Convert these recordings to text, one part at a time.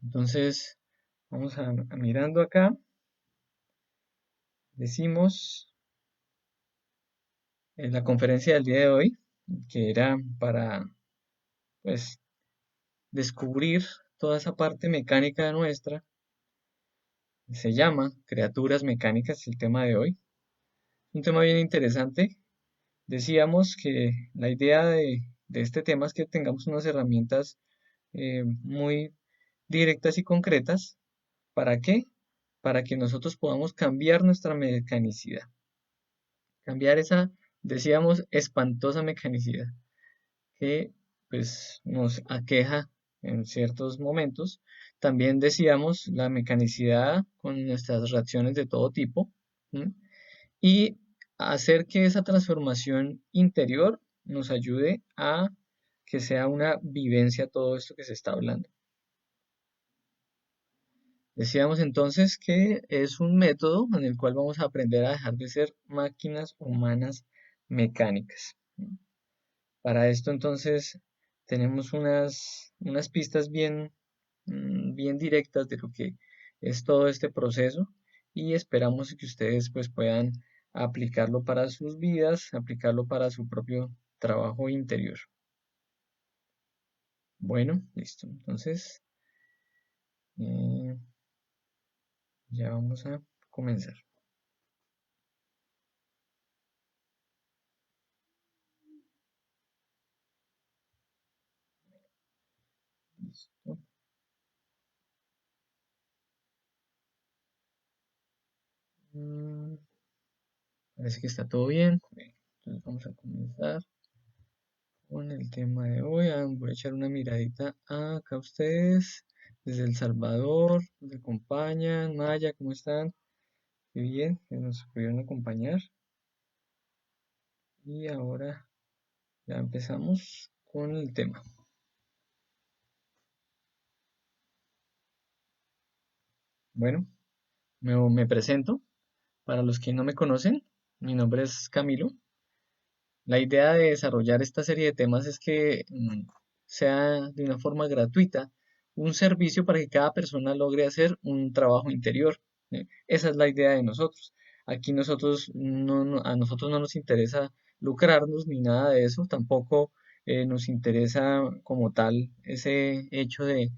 Entonces, vamos a mirando acá, decimos en la conferencia del día de hoy, que era para, pues, descubrir toda esa parte mecánica nuestra, se llama Criaturas Mecánicas, el tema de hoy. Un tema bien interesante. Decíamos que la idea de este tema es que tengamos unas herramientas muy directas y concretas. ¿Para qué? Para que nosotros podamos cambiar nuestra mecanicidad. Cambiar esa, decíamos, espantosa mecanicidad que pues nos aqueja en ciertos momentos. También decíamos la mecanicidad con nuestras reacciones de todo tipo. ¿M? Y hacer que esa transformación interior nos ayude a que sea una vivencia todo esto que se está hablando. Decíamos entonces que es un método en el cual vamos a aprender a dejar de ser máquinas humanas mecánicas. Para esto entonces tenemos unas pistas bien directas de lo que es todo este proceso y esperamos que ustedes pues puedan aplicarlo para sus vidas, aplicarlo para su propio trabajo interior. Bueno, listo. Entonces, eh, ya vamos a comenzar. Listo. Mm, Parece que está todo bien. Bueno, entonces vamos a comenzar con el tema de hoy. Voy a echar una miradita acá a ustedes desde El Salvador. Nos acompañan. Maya, ¿cómo están? Qué bien que nos pudieron acompañar. Y ahora ya empezamos con el tema. Bueno, me presento. Para los que no me conocen, mi nombre es Camilo. La idea de desarrollar esta serie de temas es que sea de una forma gratuita un servicio para que cada persona logre hacer un trabajo interior. Esa es la idea de nosotros. Aquí a nosotros no nos interesa lucrarnos ni nada de eso, tampoco nos interesa como tal ese hecho de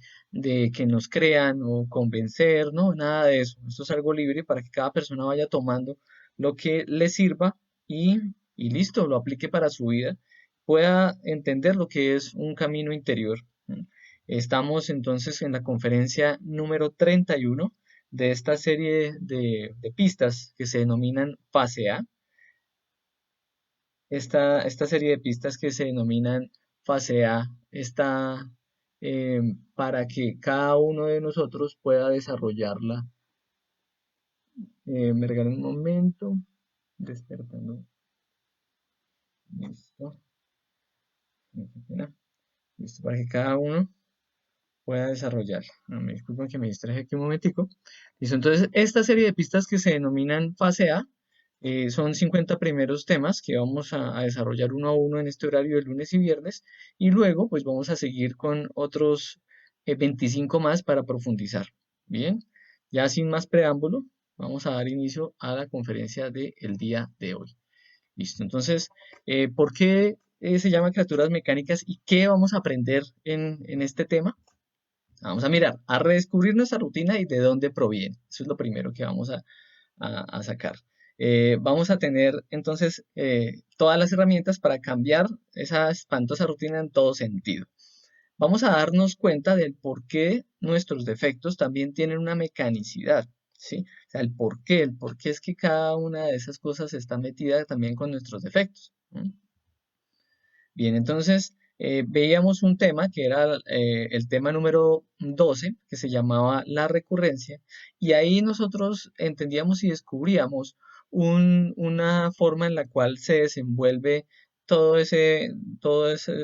que nos crean o convencer, no, nada de eso. Esto es algo libre para que cada persona vaya tomando lo que le sirva y y listo, lo aplique para su vida, pueda entender lo que es un camino interior. Estamos entonces en la conferencia número 31 de esta serie de pistas que se denominan fase A. Esta serie de pistas que se denominan fase A está para que cada uno de nosotros pueda desarrollarla. Me regalan un momento, despertando. Listo. Listo, para que cada uno pueda desarrollar. No, me disculpan que me distraje aquí un momentico. Listo, entonces esta serie de pistas que se denominan fase A son 50 primeros temas que vamos a desarrollar uno a uno en este horario de lunes y viernes y luego pues vamos a seguir con otros 25 más para profundizar. Bien, ya sin más preámbulo, vamos a dar inicio a la conferencia del día de hoy. Listo, entonces, ¿por qué se llama criaturas mecánicas y qué vamos a aprender en este tema? Vamos a mirar, a redescubrir nuestra rutina y de dónde proviene. Eso es lo primero que vamos a sacar. Vamos a tener entonces todas las herramientas para cambiar esa espantosa rutina en todo sentido. Vamos a darnos cuenta del por qué nuestros defectos también tienen una mecanicidad, ¿sí? O sea, el por qué es que cada una de esas cosas está metida también con nuestros defectos. Bien, entonces veíamos un tema que era el tema número 12, que se llamaba la recurrencia, y ahí nosotros entendíamos y descubríamos una forma en la cual se desenvuelve todo ese,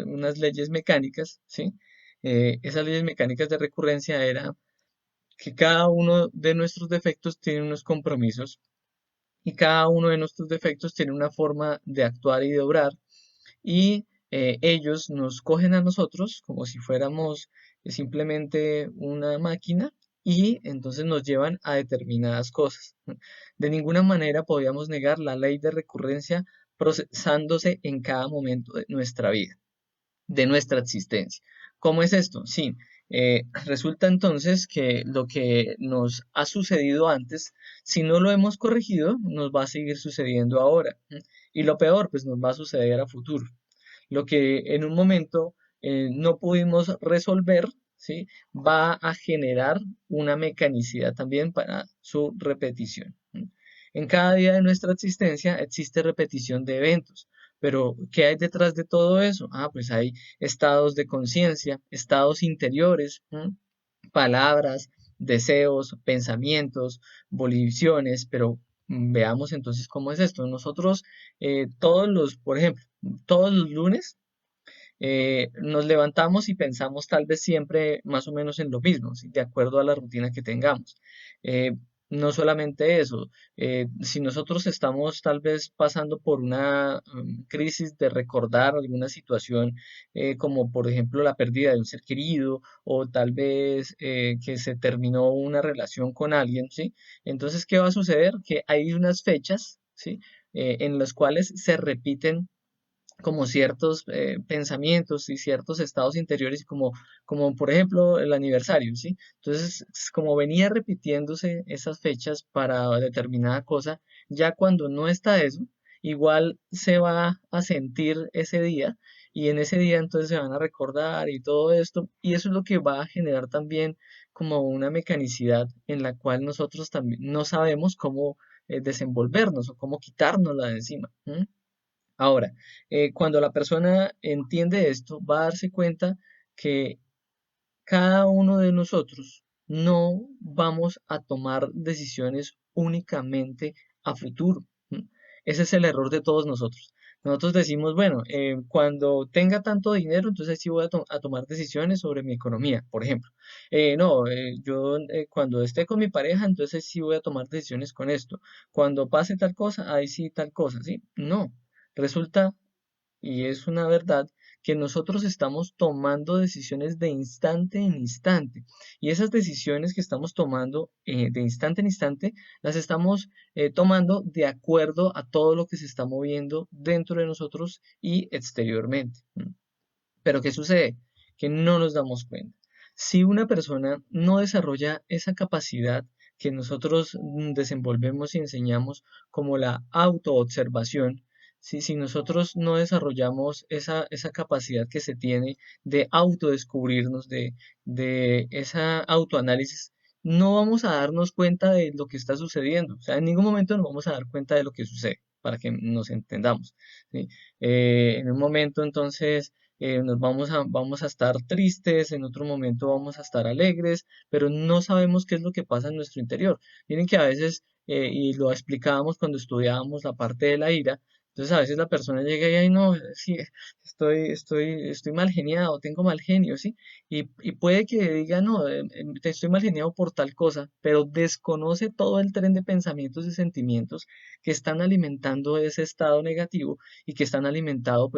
unas leyes mecánicas, ¿sí? Esas leyes mecánicas de recurrencia era que cada uno de nuestros defectos tiene unos compromisos y cada uno de nuestros defectos tiene una forma de actuar y de obrar y ellos nos cogen a nosotros como si fuéramos es simplemente una máquina y entonces nos llevan a determinadas cosas. De ninguna manera podíamos negar la ley de recurrencia procesándose en cada momento de nuestra vida, de nuestra existencia. ¿Cómo es esto? Sí, resulta entonces que lo que nos ha sucedido antes, si no lo hemos corregido, nos va a seguir sucediendo ahora. Y lo peor, pues nos va a suceder a futuro. Lo que en un momento no pudimos resolver, ¿sí? Va a generar una mecanicidad también para su repetición. En cada día de nuestra existencia existe repetición de eventos. Pero, ¿qué hay detrás de todo eso? Ah, pues hay estados de conciencia, estados interiores, palabras, deseos, pensamientos, voliciones, pero veamos entonces cómo es esto. Nosotros por ejemplo, todos los lunes nos levantamos y pensamos tal vez siempre más o menos en lo mismo, ¿sí? De acuerdo a la rutina que tengamos. Eh, no solamente eso, si nosotros estamos tal vez pasando por una crisis de recordar alguna situación, como por ejemplo la pérdida de un ser querido o tal vez que se terminó una relación con alguien, ¿sí? Entonces, ¿qué va a suceder? Que hay unas fechas, ¿sí? En las cuales se repiten como ciertos pensamientos y ciertos estados interiores, como por ejemplo el aniversario, ¿sí? Entonces, como venía repitiéndose esas fechas para determinada cosa, ya cuando no está eso, igual se va a sentir ese día y en ese día entonces se van a recordar y todo esto, y eso es lo que va a generar también como una mecanicidad en la cual nosotros también no sabemos cómo desenvolvernos o cómo quitárnosla de encima. Ahora, cuando la persona entiende esto, va a darse cuenta que cada uno de nosotros no vamos a tomar decisiones únicamente a futuro. ¿M? Ese es el error de todos nosotros. Nosotros decimos, bueno, cuando tenga tanto dinero, entonces sí voy a tomar decisiones sobre mi economía, por ejemplo. No, yo cuando esté con mi pareja, entonces sí voy a tomar decisiones con esto. Cuando pase tal cosa, ahí sí tal cosa, ¿sí? No. Resulta y es una verdad que nosotros estamos tomando decisiones de instante en instante. Y esas decisiones que estamos tomando de instante en instante, las estamos tomando de acuerdo a todo lo que se está moviendo dentro de nosotros y exteriormente. Pero ¿qué sucede? Que no nos damos cuenta. Si una persona no desarrolla esa capacidad que nosotros desenvolvemos y enseñamos como la autoobservación, si nosotros no desarrollamos esa capacidad que se tiene de autodescubrirnos, de esa autoanálisis, no vamos a darnos cuenta de lo que está sucediendo. O sea, en ningún momento nos vamos a dar cuenta de lo que sucede, para que nos entendamos, ¿sí? En un momento entonces vamos a estar tristes, en otro momento vamos a estar alegres, pero no sabemos qué es lo que pasa en nuestro interior. Miren que a veces, y lo explicábamos cuando estudiábamos la parte de la ira, entonces a veces la persona llega y, ay, no, sí, estoy mal geniado, tengo mal genio, ¿sí? Y puede que diga, no, te estoy mal geniado por tal cosa, pero desconoce todo el tren de pensamientos y sentimientos que están alimentando ese estado negativo y que están alimentando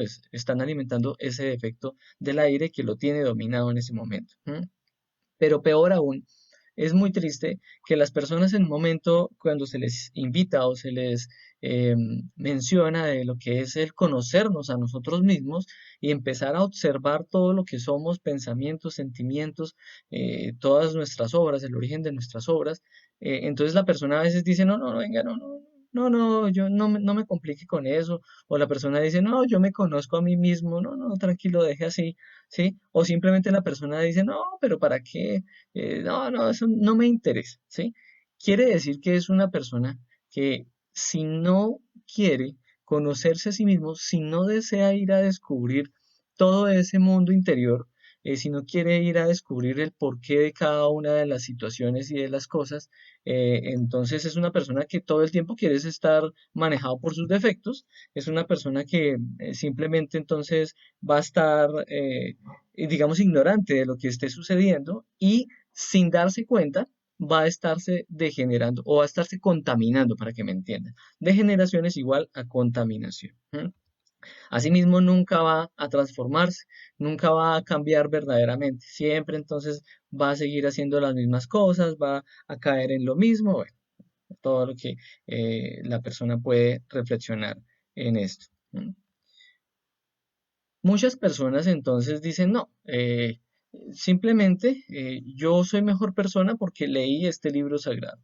ese defecto del aire que lo tiene dominado en ese momento. Pero peor aún, es muy triste que las personas en un momento, cuando se les invita o se les menciona de lo que es el conocernos a nosotros mismos y empezar a observar todo lo que somos, pensamientos, sentimientos, todas nuestras obras, el origen de nuestras obras, entonces la persona a veces dice, no, no, no, venga, no, no. No, no, yo no me complique con eso. O la persona dice, no, yo me conozco a mí mismo. No, no, tranquilo, deje así, ¿sí? O simplemente la persona dice, no, pero ¿para qué? No, no, eso no me interesa, ¿sí? Quiere decir que es una persona que si no quiere conocerse a sí mismo, si no desea ir a descubrir todo ese mundo interior, si no quiere ir a descubrir el porqué de cada una de las situaciones y de las cosas, entonces es una persona que todo el tiempo quiere estar manejado por sus defectos, es una persona que simplemente entonces va a estar, digamos, ignorante de lo que esté sucediendo y sin darse cuenta, va a estarse degenerando o va a estarse contaminando, para que me entiendan. Degeneración es igual a contaminación. Asimismo, nunca va a transformarse, nunca va a cambiar verdaderamente. Siempre entonces va a seguir haciendo las mismas cosas, va a caer en lo mismo. Bueno, todo lo que la persona puede reflexionar en esto. ¿M? Muchas personas entonces dicen, no, simplemente yo soy mejor persona porque leí este libro sagrado.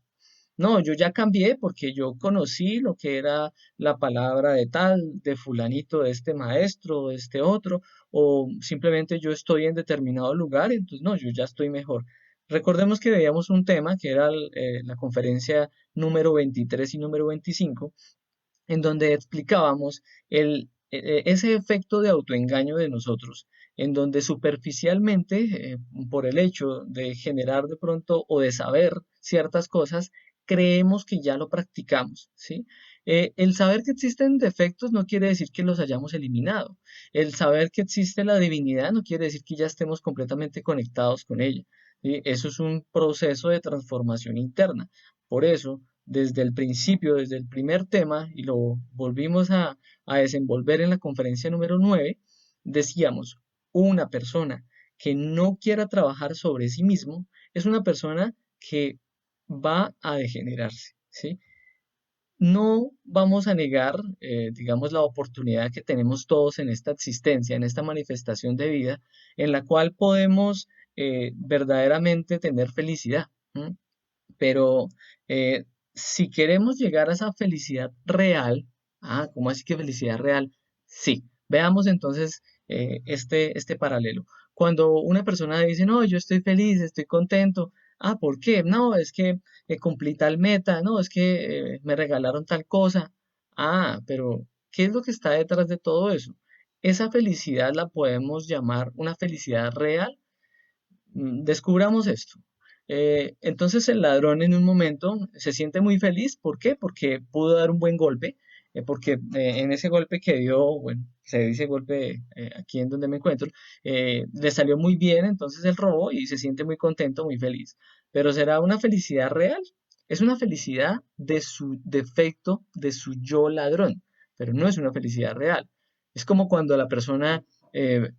No, yo ya cambié porque yo conocí lo que era la palabra de tal, de fulanito, de este maestro, de este otro, o simplemente yo estoy en determinado lugar, entonces no, yo ya estoy mejor. Recordemos que veíamos un tema que era la conferencia número 23 y número 25, en donde explicábamos ese efecto de autoengaño de nosotros, en donde superficialmente, por el hecho de generar de pronto o de saber ciertas cosas, creemos que ya lo practicamos, ¿sí? El saber que existen defectos no quiere decir que los hayamos eliminado. El saber que existe la divinidad no quiere decir que ya estemos completamente conectados con ella, ¿sí? Eso es un proceso de transformación interna. Por eso, desde el principio, desde el primer tema, y lo volvimos a desenvolver en la conferencia número 9, decíamos, una persona que no quiera trabajar sobre sí mismo es una persona que va a degenerarse, ¿sí? No vamos a negar, digamos, la oportunidad que tenemos todos en esta existencia, en esta manifestación de vida, en la cual podemos verdaderamente tener felicidad. ¿M? Pero si queremos llegar a esa felicidad real, ¿cómo así que felicidad real? Sí, veamos entonces este paralelo. Cuando una persona dice, no, yo estoy feliz, estoy contento, ¿por qué? No, es que cumplí tal meta, no, es que me regalaron tal cosa. Pero ¿qué es lo que está detrás de todo eso? Esa felicidad la podemos llamar una felicidad real. Descubramos esto. Entonces el ladrón en un momento se siente muy feliz. ¿Por qué? Porque pudo dar un buen golpe, porque en ese golpe que dio, bueno, se dice golpe aquí en donde me encuentro, le salió muy bien, entonces él robó y se siente muy contento, muy feliz. Pero ¿será una felicidad real? Es una felicidad de su defecto, de su yo ladrón, pero no es una felicidad real. Es como cuando la persona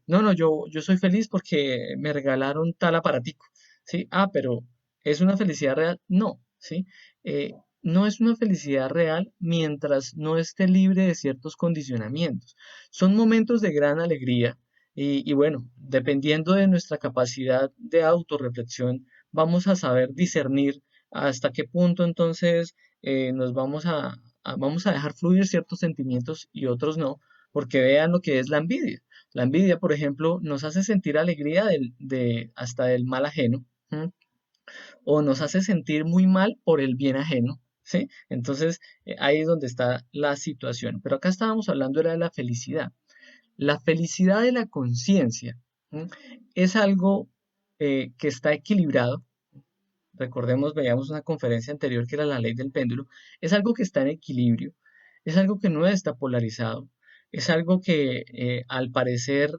no, no, yo soy feliz porque me regalaron tal aparatico, ¿sí? Pero ¿es una felicidad real? No, ¿sí? Eh, no es una felicidad real mientras no esté libre de ciertos condicionamientos. Son momentos de gran alegría y bueno, dependiendo de nuestra capacidad de autorreflexión, vamos a saber discernir hasta qué punto entonces nos vamos a dejar fluir ciertos sentimientos y otros no, porque vean lo que es la envidia. La envidia, por ejemplo, nos hace sentir alegría hasta del mal ajeno, ¿m? O nos hace sentir muy mal por el bien ajeno, ¿sí? Entonces, ahí es donde está la situación. Pero acá estábamos hablando era de la felicidad. La felicidad de la conciencia, ¿m? Es algo que está equilibrado. Recordemos, veíamos una conferencia anterior que era la ley del péndulo. Es algo que está en equilibrio, es algo que no está polarizado, es algo que al parecer,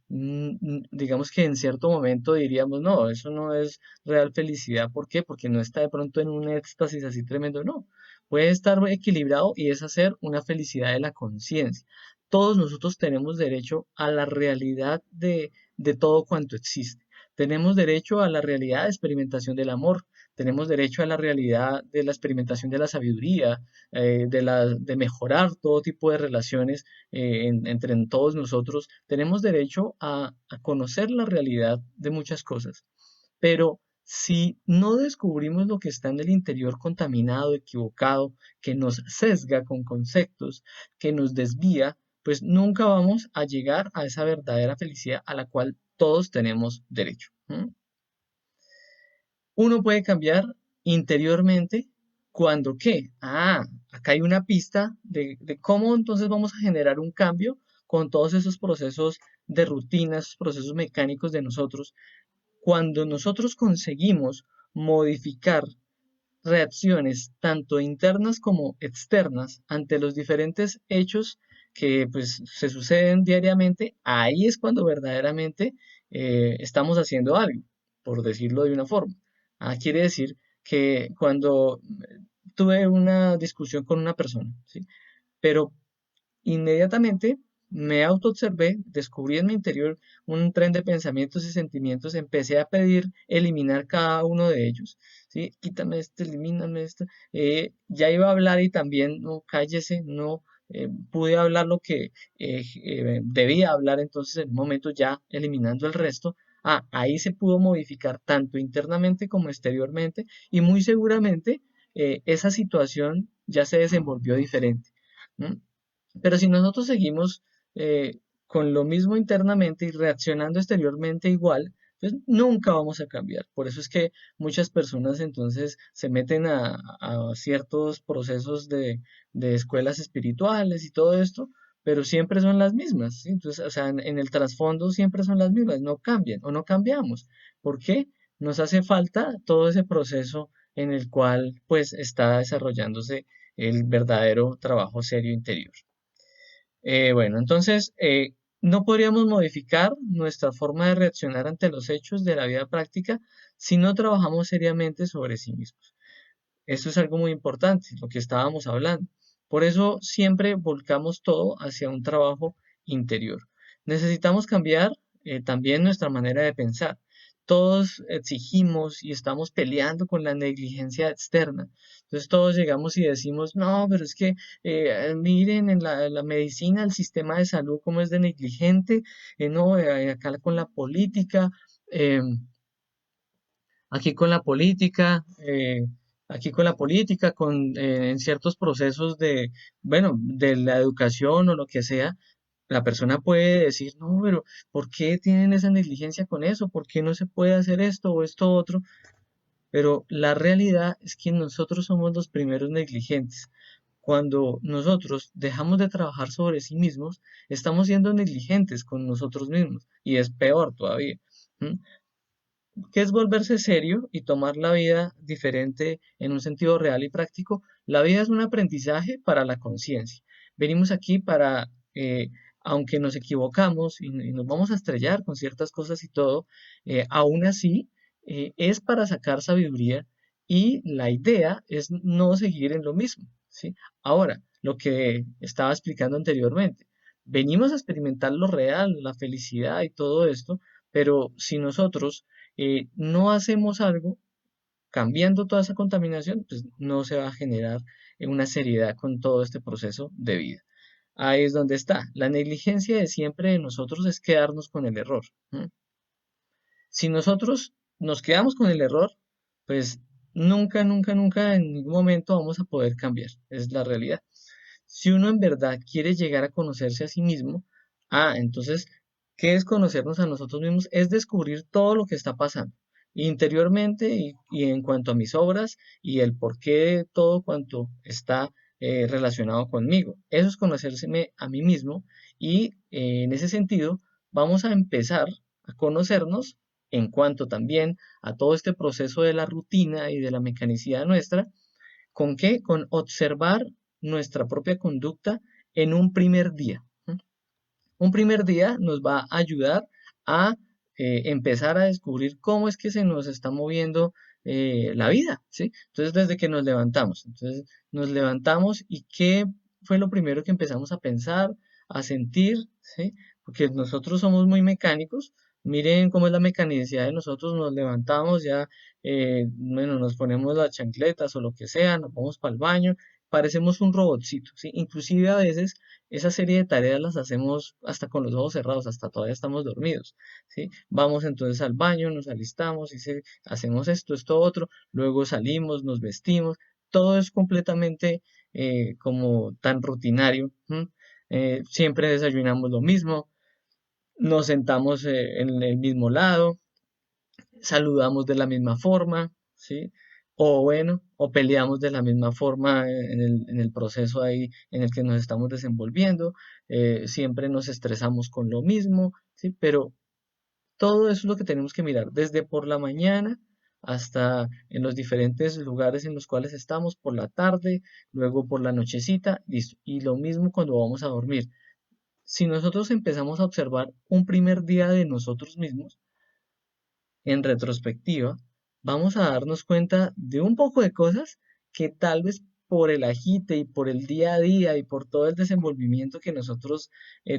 digamos que en cierto momento diríamos, no, eso no es real felicidad. ¿Por qué? Porque no está de pronto en un éxtasis así tremendo, no. Puede estar equilibrado y es hacer una felicidad de la conciencia. Todos nosotros tenemos derecho a la realidad de todo cuanto existe. Tenemos derecho a la realidad de experimentación del amor, tenemos derecho a la realidad de la experimentación de la sabiduría, de mejorar todo tipo de relaciones entre todos nosotros. Tenemos derecho a conocer la realidad de muchas cosas. Pero si no descubrimos lo que está en el interior contaminado, equivocado, que nos sesga con conceptos, que nos desvía, pues nunca vamos a llegar a esa verdadera felicidad a la cual todos tenemos derecho. ¿M? Uno puede cambiar interiormente cuando qué. Acá hay una pista de cómo entonces vamos a generar un cambio con todos esos procesos de rutina, esos procesos mecánicos de nosotros. Cuando nosotros conseguimos modificar reacciones tanto internas como externas ante los diferentes hechos que pues se suceden diariamente, ahí es cuando verdaderamente estamos haciendo algo, por decirlo de una forma. Quiere decir que cuando tuve una discusión con una persona, ¿sí? Pero inmediatamente me autoobservé, descubrí en mi interior un tren de pensamientos y sentimientos, empecé a pedir eliminar cada uno de ellos, ¿sí? Quítame esto, elimíname esto. Ya iba a hablar y también, no, cállese, no, pude hablar lo que debía hablar, entonces en un momento ya eliminando el resto. Ahí se pudo modificar tanto internamente como exteriormente y muy seguramente esa situación ya se desenvolvió diferente. ¿M? Pero si nosotros seguimos con lo mismo internamente y reaccionando exteriormente igual, pues nunca vamos a cambiar. Por eso es que muchas personas entonces se meten a ciertos procesos de escuelas espirituales y todo esto, pero siempre son las mismas, ¿sí? Entonces, o sea, en el trasfondo siempre son las mismas, no cambian o no cambiamos. ¿Por qué? Nos hace falta todo ese proceso en el cual pues está desarrollándose el verdadero trabajo serio interior. Bueno, entonces no podríamos modificar nuestra forma de reaccionar ante los hechos de la vida práctica si no trabajamos seriamente sobre sí mismos. Esto es algo muy importante, lo que estábamos hablando. Por eso siempre volcamos todo hacia un trabajo interior. Necesitamos cambiar también nuestra manera de pensar. Todos exigimos y estamos peleando con la negligencia externa. Entonces todos llegamos y decimos, no, pero es que miren en la medicina, el sistema de salud, cómo es de negligente, no, acá con la política. em, aquí con la política, aquí con la política, en ciertos procesos de, bueno, de la educación o lo que sea, la persona puede decir, no, pero ¿por qué tienen esa negligencia con eso? ¿Por qué no se puede hacer esto o esto otro? Pero la realidad es que nosotros somos los primeros negligentes. Cuando nosotros dejamos de trabajar sobre sí mismos, estamos siendo negligentes con nosotros mismos y es peor todavía. ¿M? ¿Qué es volverse serio y tomar la vida diferente en un sentido real y práctico? La vida es un aprendizaje para la conciencia. Venimos aquí para, aunque nos equivocamos y nos vamos a estrellar con ciertas cosas y todo, aún así es para sacar sabiduría y la idea es no seguir en lo mismo, ¿sí? Ahora, lo que estaba explicando anteriormente, venimos a experimentar lo real, la felicidad y todo esto, pero si nosotros no hacemos algo cambiando toda esa contaminación, pues no se va a generar una seriedad con todo este proceso de vida. Ahí es donde está. La negligencia de siempre de nosotros es quedarnos con el error. ¿M? Si nosotros nos quedamos con el error, pues nunca, nunca, nunca en ningún momento vamos a poder cambiar. Es la realidad. Si uno en verdad quiere llegar a conocerse a sí mismo, entonces, ¿qué es conocernos a nosotros mismos? Es descubrir todo lo que está pasando interiormente y en cuanto a mis obras y el porqué de todo cuanto está relacionado conmigo. Eso es conocérseme a mí mismo y en ese sentido vamos a empezar a conocernos en cuanto también a todo este proceso de la rutina y de la mecanicidad nuestra. ¿Con qué? Con observar nuestra propia conducta en un primer día. ¿M? Un primer día nos va a ayudar a empezar a descubrir cómo es que se nos está moviendo la vida, ¿sí? Entonces, desde que nos levantamos y qué fue lo primero que empezamos a pensar, a sentir, ¿sí? Porque nosotros somos muy mecánicos. Miren cómo es la mecanicidad de nosotros, nos levantamos ya, bueno, nos ponemos las chancletas o lo que sea, nos vamos para el baño, parecemos un robotcito, ¿sí? Inclusive a veces esa serie de tareas las hacemos hasta con los ojos cerrados, hasta todavía estamos dormidos, ¿sí? Vamos entonces al baño, nos alistamos y hacemos esto, otro, luego salimos, nos vestimos, todo es completamente como tan rutinario. ¿M? Siempre desayunamos lo mismo, nos sentamos en el mismo lado, saludamos de la misma forma, ¿sí? O bueno, o peleamos de la misma forma en el proceso ahí en el que nos estamos desenvolviendo, siempre nos estresamos con lo mismo, ¿sí? Pero todo eso es lo que tenemos que mirar, desde por la mañana hasta en los diferentes lugares en los cuales estamos, por la tarde, luego por la nochecita, listo. Y lo mismo cuando vamos a dormir. Si nosotros empezamos a observar un primer día de nosotros mismos, en retrospectiva, vamos a darnos cuenta de un poco de cosas que tal vez por el agite y por el día a día y por todo el desenvolvimiento que nosotros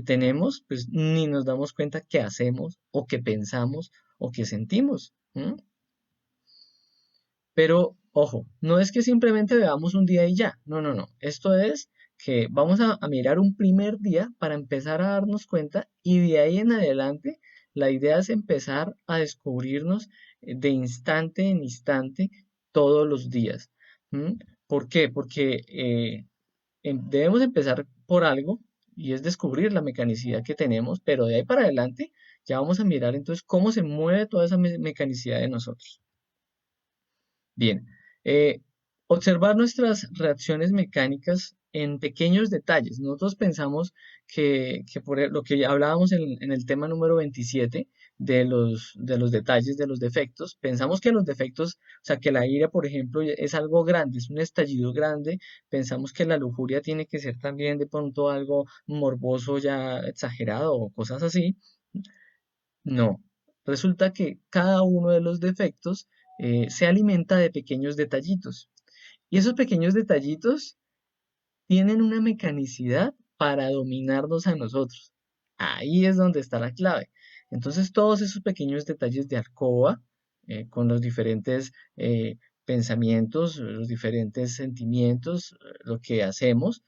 tenemos, pues ni nos damos cuenta qué hacemos o qué pensamos o qué sentimos. ¿M? Pero, ojo, no es que simplemente veamos un día y ya. No, no, no. Esto es que vamos a mirar un primer día para empezar a darnos cuenta y de ahí en adelante la idea es empezar a descubrirnos de instante en instante todos los días. ¿M? ¿Por qué? Porque debemos empezar por algo y es descubrir la mecanicidad que tenemos, pero de ahí para adelante ya vamos a mirar entonces cómo se mueve toda esa mecanicidad de nosotros. Bien, eh, observar nuestras reacciones mecánicas en pequeños detalles. Nosotros pensamos que por lo que ya hablábamos en el tema número 27 de los detalles, de los defectos, pensamos que los defectos, o sea, que la ira, por ejemplo, es algo grande, es un estallido grande, pensamos que la lujuria tiene que ser también de pronto algo morboso ya exagerado o cosas así. No, resulta que cada uno de los defectos se alimenta de pequeños detallitos. Y esos pequeños detallitos tienen una mecanicidad para dominarnos a nosotros. Ahí es donde está la clave. Entonces, todos esos pequeños detalles de alcoba, con los diferentes pensamientos, los diferentes sentimientos, lo que hacemos,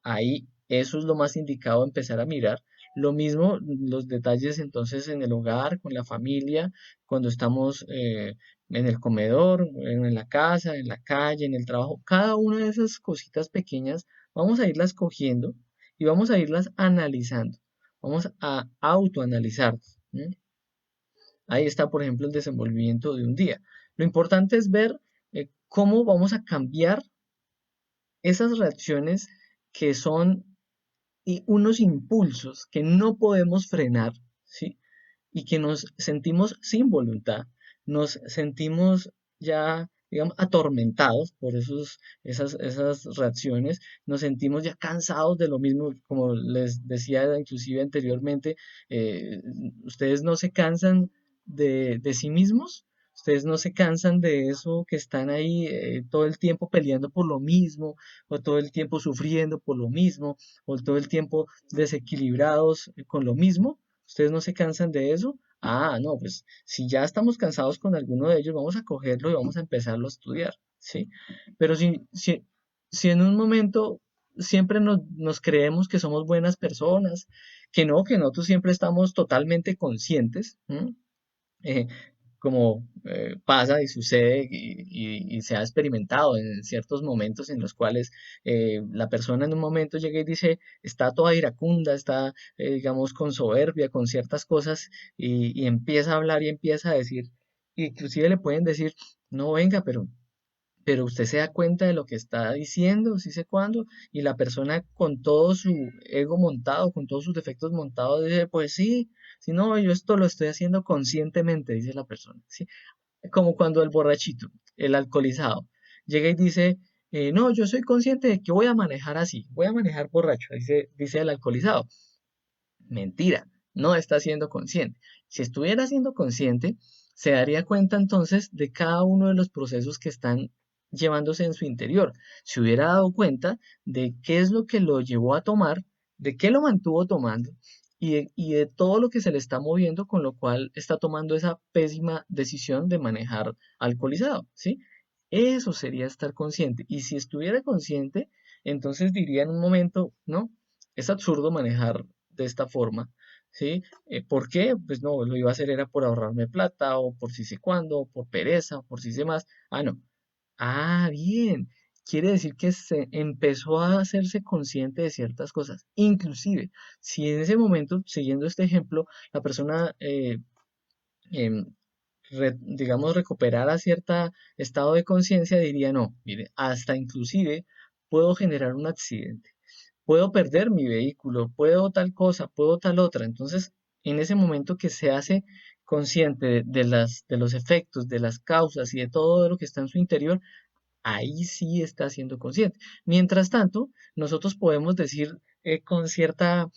ahí eso es lo más indicado empezar a mirar. Lo mismo los detalles entonces en el hogar, con la familia, cuando estamos en el comedor, en la casa, en la calle, en el trabajo, cada una de esas cositas pequeñas vamos a irlas cogiendo y vamos a irlas analizando. Vamos a autoanalizarnos. ¿M? Ahí está, por ejemplo, el desenvolvimiento de un día. Lo importante es ver cómo vamos a cambiar esas reacciones que son unos impulsos que no podemos frenar, ¿sí? Y que nos sentimos sin voluntad, nos sentimos ya, digamos, atormentados por esas reacciones, nos sentimos ya cansados de lo mismo, como les decía inclusive anteriormente, eh, ustedes no se cansan de sí mismos. Ustedes no se cansan de eso que están ahí todo el tiempo peleando por lo mismo, o todo el tiempo sufriendo por lo mismo, o todo el tiempo desequilibrados con lo mismo. ¿Ustedes no se cansan de eso? Ah, no, pues si ya estamos cansados con alguno de ellos, vamos a cogerlo y vamos a empezarlo a estudiar, ¿sí? Pero si en un momento siempre nos creemos que somos buenas personas, que nosotros siempre estamos totalmente conscientes, ¿m? eh, como pasa y sucede y se ha experimentado en ciertos momentos en los cuales la persona en un momento llega y dice, está toda iracunda, está, digamos, con soberbia, con ciertas cosas y empieza a hablar y empieza a decir, inclusive le pueden decir, no venga, pero usted se da cuenta de lo que está diciendo, sí sé cuándo, y la persona con todo su ego montado, con todos sus defectos montados, dice, pues sí, si no, yo esto lo estoy haciendo conscientemente, dice la persona, ¿sí? Como cuando el borrachito, el alcoholizado, llega y dice, no, yo soy consciente de que voy a manejar así, voy a manejar borracho, dice el alcoholizado. Mentira, no está siendo consciente. Si estuviera siendo consciente, se daría cuenta entonces de cada uno de los procesos que están llevándose en su interior. Se hubiera dado cuenta de qué es lo que lo llevó a tomar, de qué lo mantuvo tomando y de todo lo que se le está moviendo, con lo cual está tomando esa pésima decisión de manejar alcoholizado, ¿sí? Eso sería estar consciente. Y si estuviera consciente, entonces diría en un momento, no, es absurdo manejar de esta forma, ¿sí? ¿Por qué? Pues no, lo iba a hacer era por ahorrarme plata o por si sé cuándo, o por pereza, o por si sé más. Ah, no. Ah, bien. Quiere decir que se empezó a hacerse consciente de ciertas cosas. Inclusive, si en ese momento, siguiendo este ejemplo, la persona, em, digamos, recuperara cierto estado de conciencia, diría, no, mire, hasta inclusive puedo generar un accidente, puedo perder mi vehículo, puedo tal cosa, puedo tal otra. Entonces, en ese momento que se hace consciente de los efectos, de las causas y de todo lo que está en su interior, ahí sí está siendo consciente. Mientras tanto, nosotros podemos decir con cierta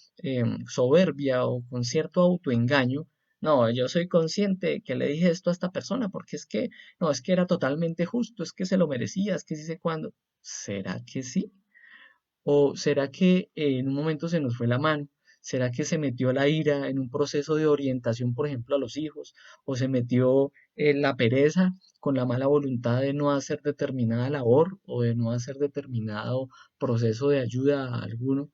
soberbia o con cierto autoengaño, No, yo soy consciente de que le dije esto a esta persona porque es que, no, es que era totalmente justo, es que se lo merecía, es que sí sé cuándo. ¿Será que sí? ¿O será que en un momento se nos fue la mano? ¿Será que se metió la ira en un proceso de orientación, por ejemplo, a los hijos? ¿O se metió la pereza con la mala voluntad de no hacer determinada labor o de no hacer determinado proceso de ayuda a alguno?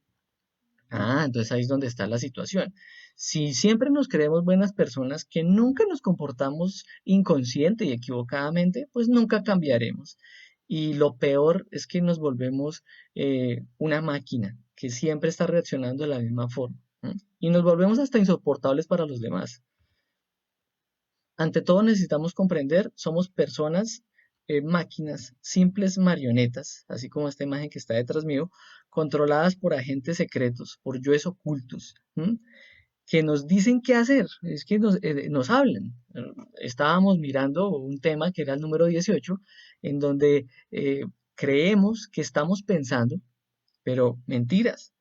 Ah, entonces ahí es donde está la situación. Si siempre nos creemos buenas personas, que nunca nos comportamos inconsciente y equivocadamente, pues nunca cambiaremos. Y lo peor es que nos volvemos una máquina que siempre está reaccionando de la misma forma. ¿M? Y nos volvemos hasta insoportables para los demás. Ante todo necesitamos comprender, somos personas, máquinas, simples marionetas, así como esta imagen que está detrás mío, controladas por agentes secretos, por yoes ocultos, ¿m? Que nos dicen qué hacer, es que nos hablan. Estábamos mirando un tema que era el número 18, en donde creemos que estamos pensando, pero mentiras.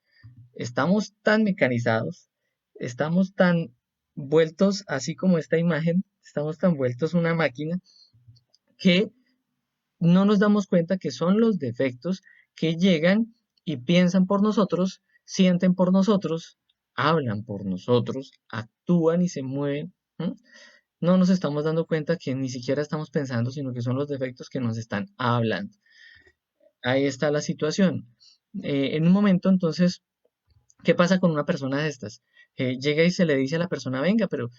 Estamos tan mecanizados, estamos tan vueltos, así como esta imagen, estamos tan vueltos una máquina que no nos damos cuenta que son los defectos que llegan y piensan por nosotros, sienten por nosotros, hablan por nosotros, actúan y se mueven. ¿M? No nos estamos dando cuenta que ni siquiera estamos pensando, sino que son los defectos que nos están hablando. Ahí está la situación. En un momento, entonces, ¿qué pasa con una persona de estas? Llega y se le dice a la persona, venga, pero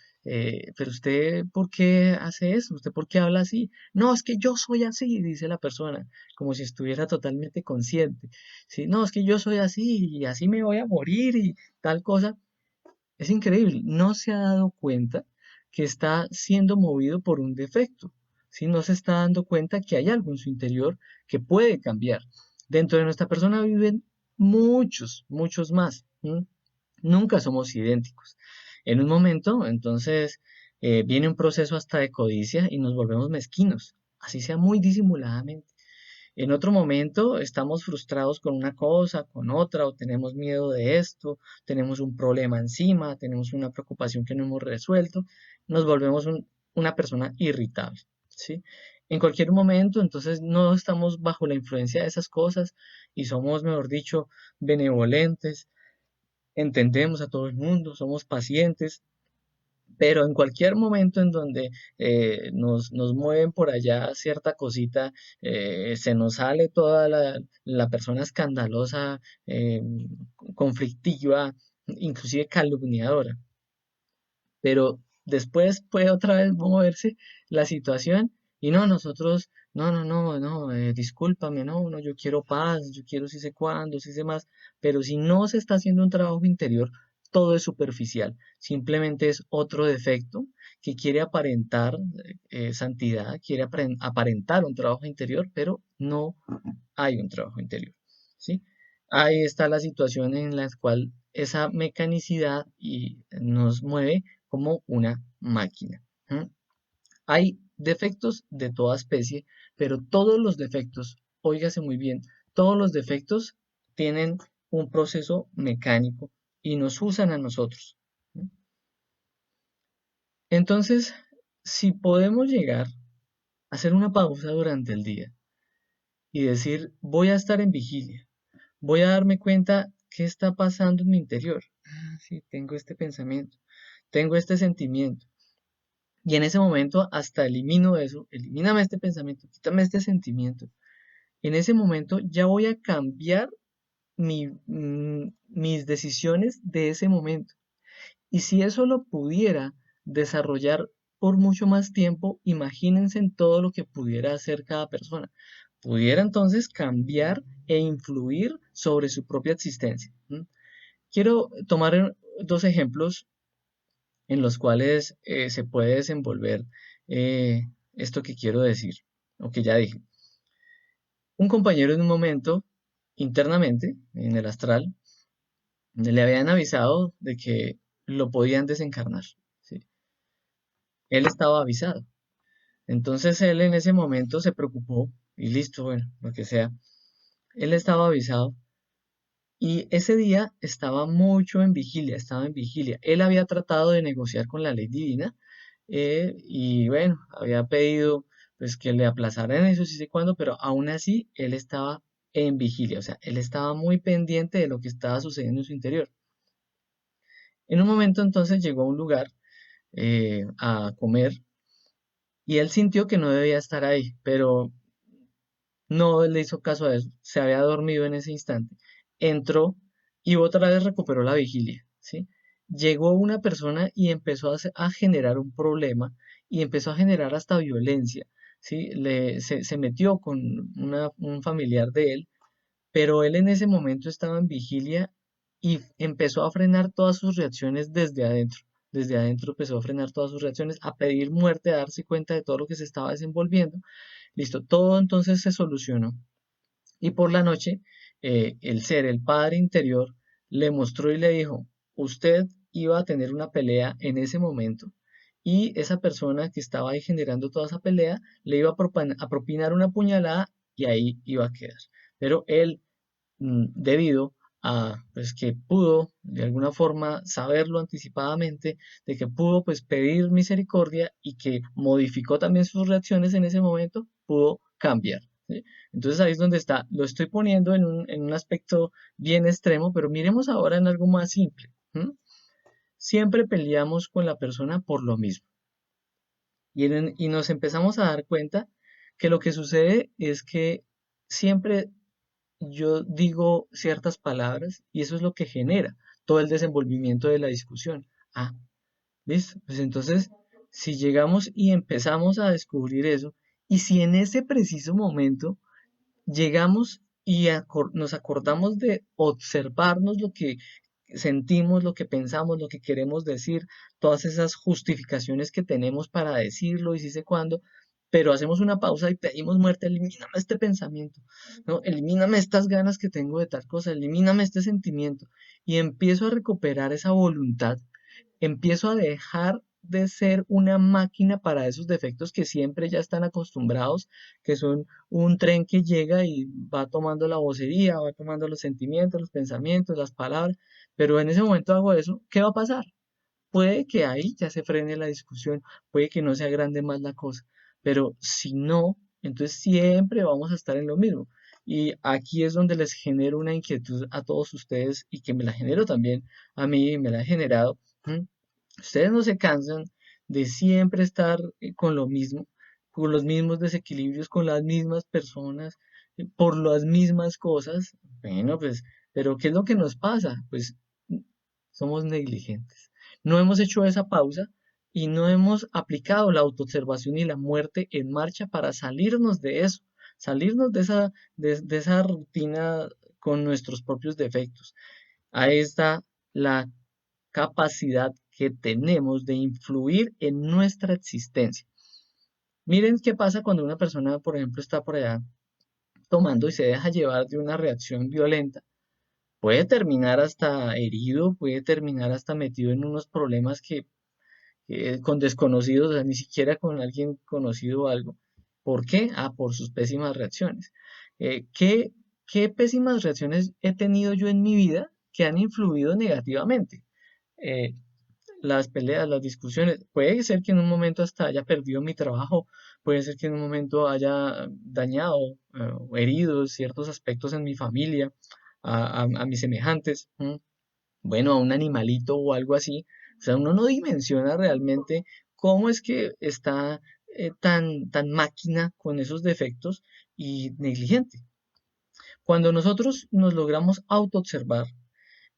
usted, ¿por qué hace eso? ¿Usted por qué habla así? No, es que yo soy así, dice la persona, como si estuviera totalmente consciente. Sí, no, es que yo soy así y así me voy a morir y tal cosa. Es increíble, no se ha dado cuenta que está siendo movido por un defecto, ¿sí? No se está dando cuenta que hay algo en su interior que puede cambiar. Dentro de nuestra persona viven muchos, muchos más. ¿M? Nunca somos idénticos. En un momento, entonces, viene un proceso hasta de codicia y nos volvemos mezquinos, así sea muy disimuladamente. En otro momento estamos frustrados con una cosa, con otra, o tenemos miedo de esto, tenemos un problema encima, tenemos una preocupación que no hemos resuelto, nos volvemos una persona irritable, ¿sí? En cualquier momento, entonces no estamos bajo la influencia de esas cosas y somos, mejor dicho, benevolentes, entendemos a todo el mundo, somos pacientes, pero en cualquier momento en donde nos mueven por allá cierta cosita, se nos sale toda la persona escandalosa, conflictiva, inclusive calumniadora. Pero después puede otra vez moverse la situación y no, nosotros, no, discúlpame, no, yo quiero paz, yo quiero si sé cuándo, si sé más, pero si no se está haciendo un trabajo interior, todo es superficial, simplemente es otro defecto que quiere aparentar santidad, quiere aparentar un trabajo interior, pero no hay un trabajo interior, ¿sí? Ahí está la situación en la cual esa mecanicidad y nos mueve como una máquina. ¿M? Hay defectos de toda especie, pero todos los defectos, óigase muy bien, todos los defectos tienen un proceso mecánico y nos usan a nosotros. ¿M? Entonces, si podemos llegar a hacer una pausa durante el día y decir, voy a estar en vigilia, voy a darme cuenta qué está pasando en mi interior. Ah, sí, tengo este pensamiento, tengo este sentimiento. Y en ese momento hasta elimino eso, elimíname este pensamiento, quítame este sentimiento. En ese momento ya voy a cambiar mis decisiones de ese momento. Y si eso lo pudiera desarrollar por mucho más tiempo, imagínense en todo lo que pudiera hacer cada persona. Pudiera entonces cambiar e influir sobre su propia existencia. ¿M? Quiero tomar dos ejemplos en los cuales se puede desenvolver esto que quiero decir, o que ya dije. Un compañero en un momento, internamente, en el astral, le habían avisado de que lo podían desencarnar. ¿Sí? Él estaba avisado. Entonces él en ese momento se preocupó y listo, bueno, lo que sea. Él estaba avisado Y ese día estaba mucho en vigilia, estaba en vigilia. Él había tratado de negociar con la ley divina, y bueno, había pedido pues que le aplazaran eso, sí sé cuándo, pero aún así él estaba en vigilia, o sea, él estaba muy pendiente de lo que estaba sucediendo en su interior. En un momento entonces llegó a un lugar a comer y él sintió que no debía estar ahí, pero no le hizo caso a eso, se había dormido en ese instante. Entró y otra vez recuperó la vigilia, ¿sí? Llegó una persona y empezó a generar un problema y empezó a generar hasta violencia, ¿sí? Se metió con un familiar de él, pero él en ese momento estaba en vigilia y empezó a frenar todas sus reacciones desde adentro. Desde adentro empezó a frenar todas sus reacciones, a pedir muerte, a darse cuenta de todo lo que se estaba desenvolviendo. Listo, todo entonces se solucionó. Y por la noche, el ser, el padre interior, le mostró y le dijo, usted iba a tener una pelea en ese momento. Y esa persona que estaba ahí generando toda esa pelea le iba a propinar una puñalada y ahí iba a quedar. Pero él, debido a pues que pudo de alguna forma saberlo anticipadamente, de que pudo pues pedir misericordia y que modificó también sus reacciones en ese momento, pudo cambiar, ¿sí? Entonces ahí es donde está, lo estoy poniendo en un aspecto bien extremo, pero miremos ahora en algo más simple. Siempre peleamos con la persona por lo mismo y nos empezamos a dar cuenta que lo que sucede es que siempre yo digo ciertas palabras y eso es lo que genera todo el desenvolvimiento de la discusión. Ah, listo. Pues entonces, si llegamos y empezamos a descubrir eso, y si en ese preciso momento llegamos y nos acordamos de observarnos lo que sentimos, lo que pensamos, lo que queremos decir, todas esas justificaciones que tenemos para decirlo y si sé cuándo, pero hacemos una pausa y pedimos muerte, elimíname este pensamiento, ¿no? Elimíname estas ganas que tengo de tal cosa, elimíname este sentimiento y empiezo a recuperar esa voluntad, empiezo a dejar de ser una máquina para esos defectos que siempre ya están acostumbrados, que son un tren que llega y va tomando la vocería, va tomando los sentimientos, los pensamientos, las palabras, pero en ese momento hago eso, ¿qué va a pasar? Puede que ahí ya se frene la discusión, puede que no se agrande más la cosa, pero si no, entonces siempre vamos a estar en lo mismo. Y aquí es donde les genero una inquietud a todos ustedes y que me la genero también a mí, me la he generado. ¿M? Ustedes no se cansan de siempre estar con lo mismo, con los mismos desequilibrios, con las mismas personas, por las mismas cosas. Bueno, pues, pero ¿qué es lo que nos pasa? Pues somos negligentes. No hemos hecho esa pausa y no hemos aplicado la autoobservación y la muerte en marcha para salirnos de eso, salirnos de esa rutina con nuestros propios defectos. Ahí está la capacidad que tenemos de influir en nuestra existencia. Miren qué pasa cuando una persona, por ejemplo, está por allá tomando y se deja llevar de una reacción violenta. Puede terminar hasta herido, puede terminar hasta metido en unos problemas con desconocidos, o sea, ni siquiera con alguien conocido o algo. ¿Por qué? Ah, por sus pésimas reacciones. ¿Qué pésimas reacciones he tenido yo en mi vida que han influido negativamente? Eh, las peleas, las discusiones. Puede ser que en un momento hasta haya perdido mi trabajo, puede ser que en un momento haya dañado o herido ciertos aspectos en mi familia, a mis semejantes, bueno, a un animalito o algo así. O sea, uno no dimensiona realmente cómo es que está tan máquina con esos defectos y negligente. Cuando nosotros nos logramos autoobservar,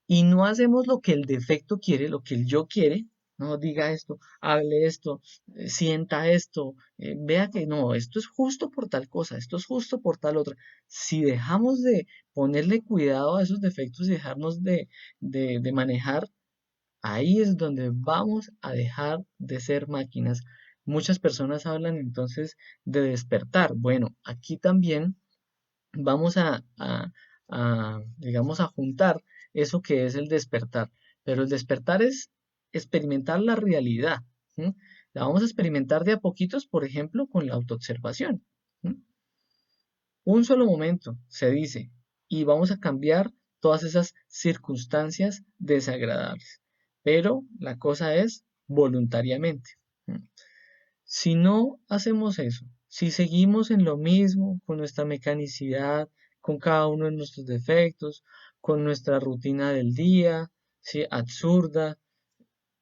y no hacemos lo que el defecto quiere, lo que el yo quiere, no diga esto, hable esto, sienta esto, vea que no, esto es justo por tal cosa, esto es justo por tal otra. Si dejamos de ponerle cuidado a esos defectos y dejarnos de manejar, ahí es donde vamos a dejar de ser máquinas. Muchas personas hablan entonces de despertar. Bueno, aquí también vamos digamos, a juntar eso que es el despertar. Pero el despertar es experimentar la realidad. ¿Sí? La vamos a experimentar de a poquitos, por ejemplo, con la autoobservación. ¿Sí? Un solo momento, se dice, y vamos a cambiar todas esas circunstancias desagradables. Pero la cosa es voluntariamente. Si no hacemos eso, si seguimos en lo mismo, con nuestra mecanicidad, con cada uno de nuestros defectos, con nuestra rutina del día, ¿sí? Absurda,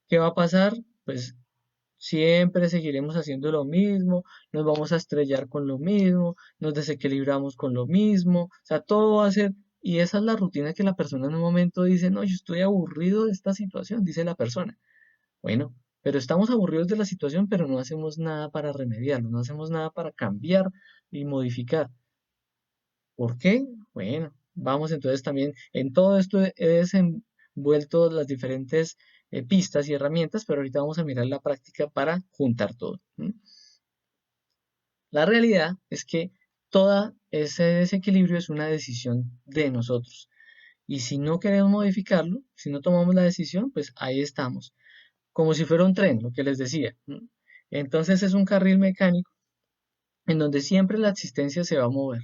¿qué va a pasar? Pues siempre seguiremos haciendo lo mismo, nos vamos a estrellar con lo mismo, nos desequilibramos con lo mismo, o sea, todo va a ser, y esa es la rutina que la persona en un momento dice, no, yo estoy aburrido de esta situación, dice la persona. Bueno, pero estamos aburridos de la situación, pero no hacemos nada para remediarlo, no hacemos nada para cambiar y modificar. ¿Por qué? Bueno, vamos entonces también, en todo esto he desenvuelto las diferentes pistas y herramientas, pero ahorita vamos a mirar la práctica para juntar todo. La realidad es que todo ese desequilibrio es una decisión de nosotros. Y si no queremos modificarlo, si no tomamos la decisión, pues ahí estamos, como si fuera un tren, lo que les decía. Entonces es un carril mecánico en donde siempre la existencia se va a mover.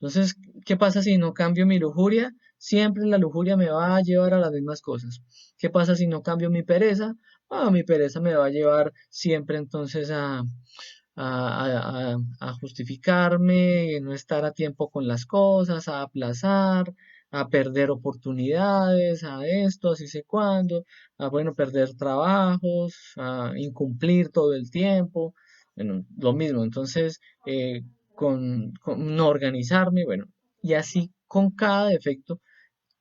Entonces, ¿qué pasa si no cambio mi lujuria? Siempre la lujuria me va a llevar a las mismas cosas. ¿Qué pasa si no cambio mi pereza? Mi pereza me va a llevar siempre entonces a justificarme, no estar a tiempo con las cosas, a aplazar, a perder oportunidades, a esto, así sé cuándo, a bueno, perder trabajos, a incumplir todo el tiempo, bueno, lo mismo, entonces con no organizarme, bueno, y así con cada defecto.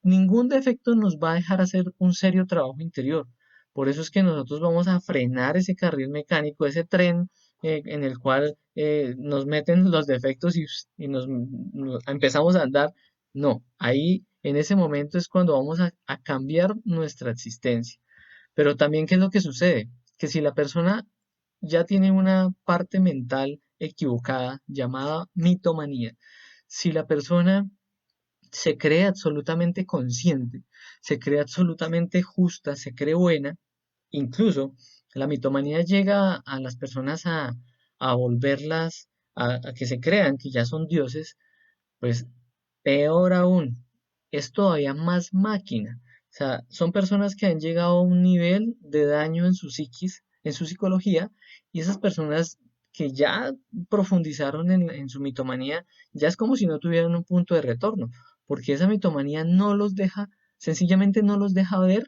Ningún defecto nos va a dejar hacer un serio trabajo interior. Por eso es que nosotros vamos a frenar ese carril mecánico, ese tren en el cual nos meten los defectos y empezamos a andar. No, ahí en ese momento es cuando vamos a cambiar nuestra existencia. Pero también, ¿qué es lo que sucede? Que si la persona ya tiene una parte mental equivocada llamada mitomanía, si la persona se cree absolutamente consciente, se cree absolutamente justa, se cree buena. Incluso la mitomanía llega a las personas a volverlas, a que se crean que ya son dioses, pues peor aún, es todavía más máquina. O sea, son personas que han llegado a un nivel de daño en su psiquis, en su psicología, y esas personas que ya profundizaron en su mitomanía, ya es como si no tuvieran un punto de retorno, porque esa mitomanía no los deja, sencillamente no los deja ver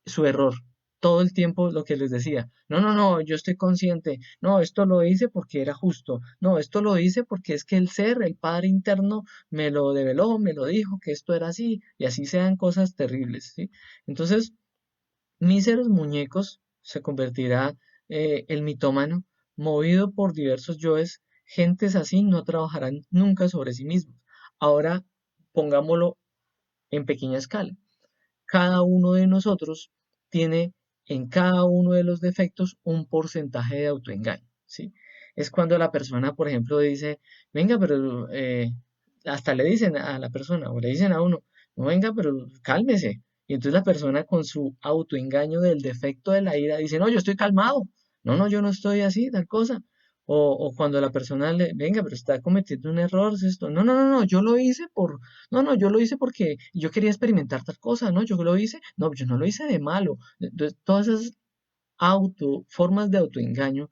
su error. Todo el tiempo lo que les decía, no, no, no, yo estoy consciente, no, esto lo hice porque era justo, no, esto lo hice porque es que el ser, el padre interno, me lo develó, me lo dijo, que esto era así, y así sean cosas terribles, ¿sí? Entonces, míseros muñecos se convertirá el mitómano, movido por diversos yoes, gentes así no trabajarán nunca sobre sí mismos. Ahora, pongámoslo en pequeña escala. Cada uno de nosotros tiene en cada uno de los defectos un porcentaje de autoengaño, ¿sí? Es cuando la persona, por ejemplo, dice, venga, pero hasta le dicen a la persona o le dicen a uno, no venga, pero cálmese. Y entonces la persona con su autoengaño del defecto de la ira dice, no, yo estoy calmado. No, no, yo no estoy así, tal cosa. O cuando la persona le, venga, pero está cometiendo un error, es esto. No, no, no, no, yo lo hice por, no, no, yo lo hice porque yo quería experimentar tal cosa, ¿no? Yo lo hice, no, yo no lo hice de malo. Entonces, todas esas formas de autoengaño,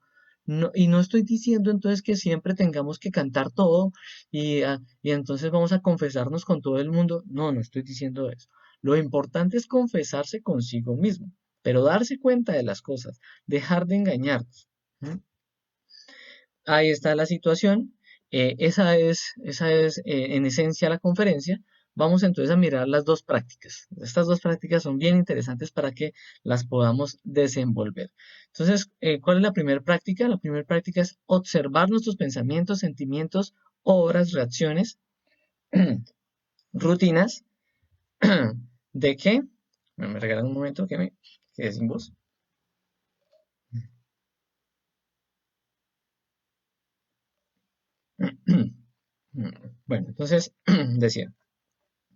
y no estoy diciendo entonces que siempre tengamos que cantar todo y entonces vamos a confesarnos con todo el mundo. No, no estoy diciendo eso. Lo importante es confesarse consigo mismo, pero darse cuenta de las cosas, dejar de engañarnos. ¿M? Ahí está la situación. Esa es en esencia la conferencia. Vamos entonces a mirar las dos prácticas. Estas dos prácticas son bien interesantes para que las podamos desenvolver. Entonces, ¿cuál es la primera práctica? La primera práctica es observar nuestros pensamientos, sentimientos, obras, reacciones, rutinas. ¿De qué? Me regalan un momento que me quedé sin voz. Bueno, entonces decía,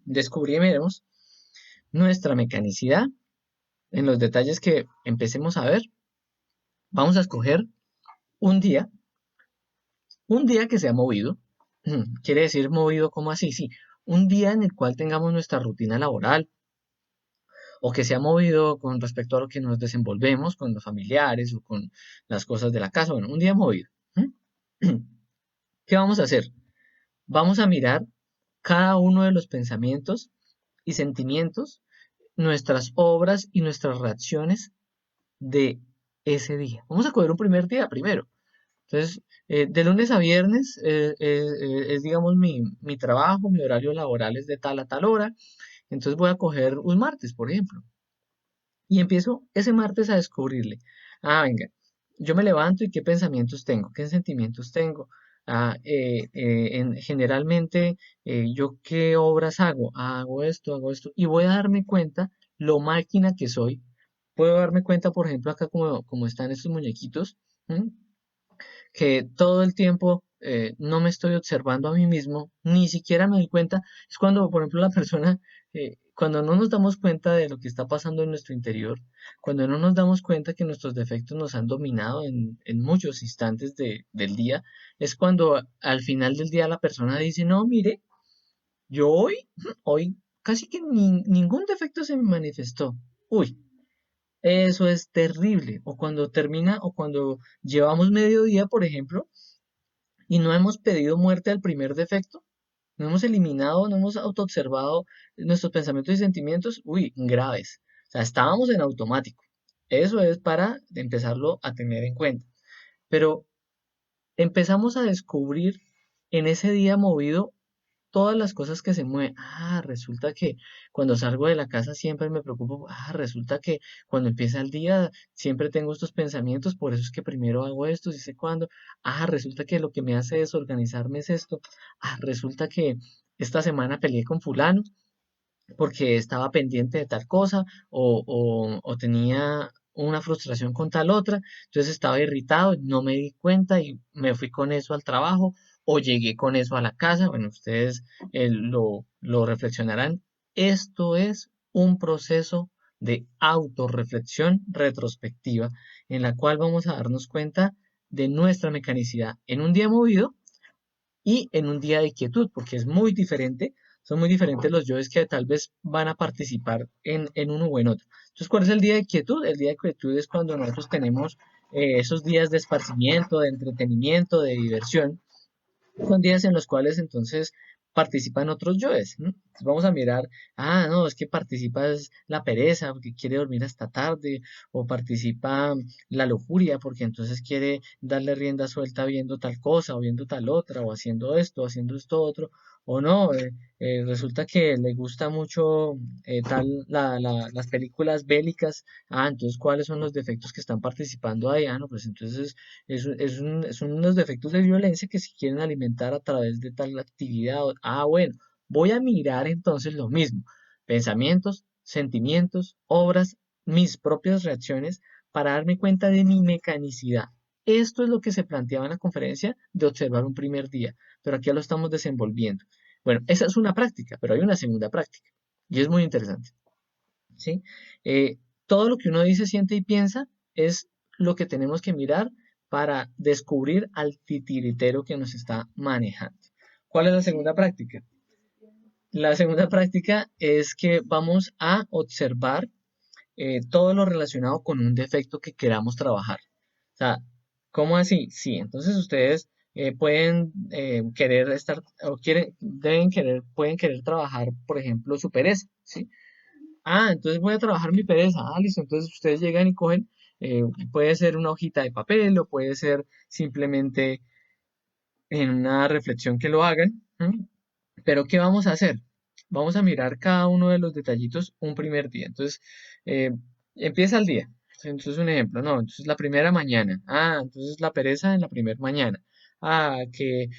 descubriremos nuestra mecanicidad en los detalles que empecemos a ver. Vamos a escoger un día, un día que sea movido. Quiere decir movido como así, sí. Un día en el cual tengamos nuestra rutina laboral o que se ha movido con respecto a lo que nos desenvolvemos con los familiares o con las cosas de la casa. Bueno, un día movido. ¿M? ¿Qué vamos a hacer? Vamos a mirar cada uno de los pensamientos y sentimientos, nuestras obras y nuestras reacciones de ese día. Vamos a coger un primer día primero. Entonces, de lunes a viernes es, digamos, mi trabajo, mi horario laboral es de tal a tal hora. Entonces voy a coger un martes, por ejemplo, y empiezo ese martes a descubrirle. Ah, venga, yo me levanto y qué pensamientos tengo, qué sentimientos tengo. Generalmente, yo qué obras hago. Ah, hago esto, y voy a darme cuenta lo máquina que soy. Puedo darme cuenta, por ejemplo, acá como están estos muñequitos. ¿M? Que todo el tiempo no me estoy observando a mí mismo, ni siquiera me doy cuenta. Es cuando, por ejemplo, la persona, cuando no nos damos cuenta de lo que está pasando en nuestro interior, cuando no nos damos cuenta que nuestros defectos nos han dominado en muchos instantes del día, es cuando al final del día la persona dice, no, mire, yo hoy casi que ningún defecto se me manifestó. Uy, eso es terrible. O cuando termina, o cuando llevamos medio día, por ejemplo, y no hemos pedido muerte al primer defecto, no hemos eliminado, no hemos autoobservado nuestros pensamientos y sentimientos, uy, graves. O sea, estábamos en automático. Eso es para empezarlo a tener en cuenta. Pero empezamos a descubrir en ese día movido todas las cosas que se mueven. Ah, resulta que cuando salgo de la casa siempre me preocupo. Ah, resulta que cuando empieza el día siempre tengo estos pensamientos, por eso es que primero hago esto, si sé cuándo. Ah, resulta que lo que me hace desorganizarme es esto. Ah, resulta que esta semana peleé con fulano porque estaba pendiente de tal cosa o tenía una frustración con tal otra, entonces estaba irritado, no me di cuenta y me fui con eso al trabajo o llegué con eso a la casa. Bueno, ustedes lo reflexionarán. Esto es un proceso de autorreflexión retrospectiva en la cual vamos a darnos cuenta de nuestra mecanicidad en un día movido y en un día de quietud, porque es muy diferente, son muy diferentes los yoes que tal vez van a participar en uno o en otro. Entonces, ¿cuál es el día de quietud? El día de quietud es cuando nosotros tenemos esos días de esparcimiento, de entretenimiento, de diversión, son días en los cuales entonces participan otros yoes. ¿No? Entonces vamos a mirar, ah, no, es que participa es la pereza porque quiere dormir hasta tarde, o participa la lujuria porque entonces quiere darle rienda suelta viendo tal cosa, o viendo tal otra, o haciendo esto otro, o no, resulta que le gusta mucho las películas bélicas. Ah, entonces, ¿cuáles son los defectos que están participando ahí? Ah, no, pues entonces son unos defectos de violencia que se quieren alimentar a través de tal actividad. Ah, bueno, voy a mirar entonces lo mismo. Pensamientos, sentimientos, obras, mis propias reacciones para darme cuenta de mi mecanicidad. Esto es lo que se planteaba en la conferencia de observar un primer día, pero aquí ya lo estamos desenvolviendo. Bueno, esa es una práctica, pero hay una segunda práctica y es muy interesante. ¿Sí? Todo lo que uno dice, siente y piensa es lo que tenemos que mirar para descubrir al titiritero que nos está manejando. ¿Cuál es la segunda práctica? La segunda práctica es que vamos a observar todo lo relacionado con un defecto que queramos trabajar. O sea, ¿cómo así? Sí, entonces ustedes pueden querer estar, o pueden querer trabajar, por ejemplo, su pereza, ¿sí? Ah, entonces voy a trabajar mi pereza. Ah, listo. Entonces ustedes llegan y cogen, puede ser una hojita de papel o puede ser simplemente en una reflexión que lo hagan. ¿M? Pero ¿qué vamos a hacer? Vamos a mirar cada uno de los detallitos un primer día. Entonces, eh, empieza el día. Entonces, un ejemplo, no, entonces la primera mañana. Ah, entonces la pereza en la primera mañana. Ah, que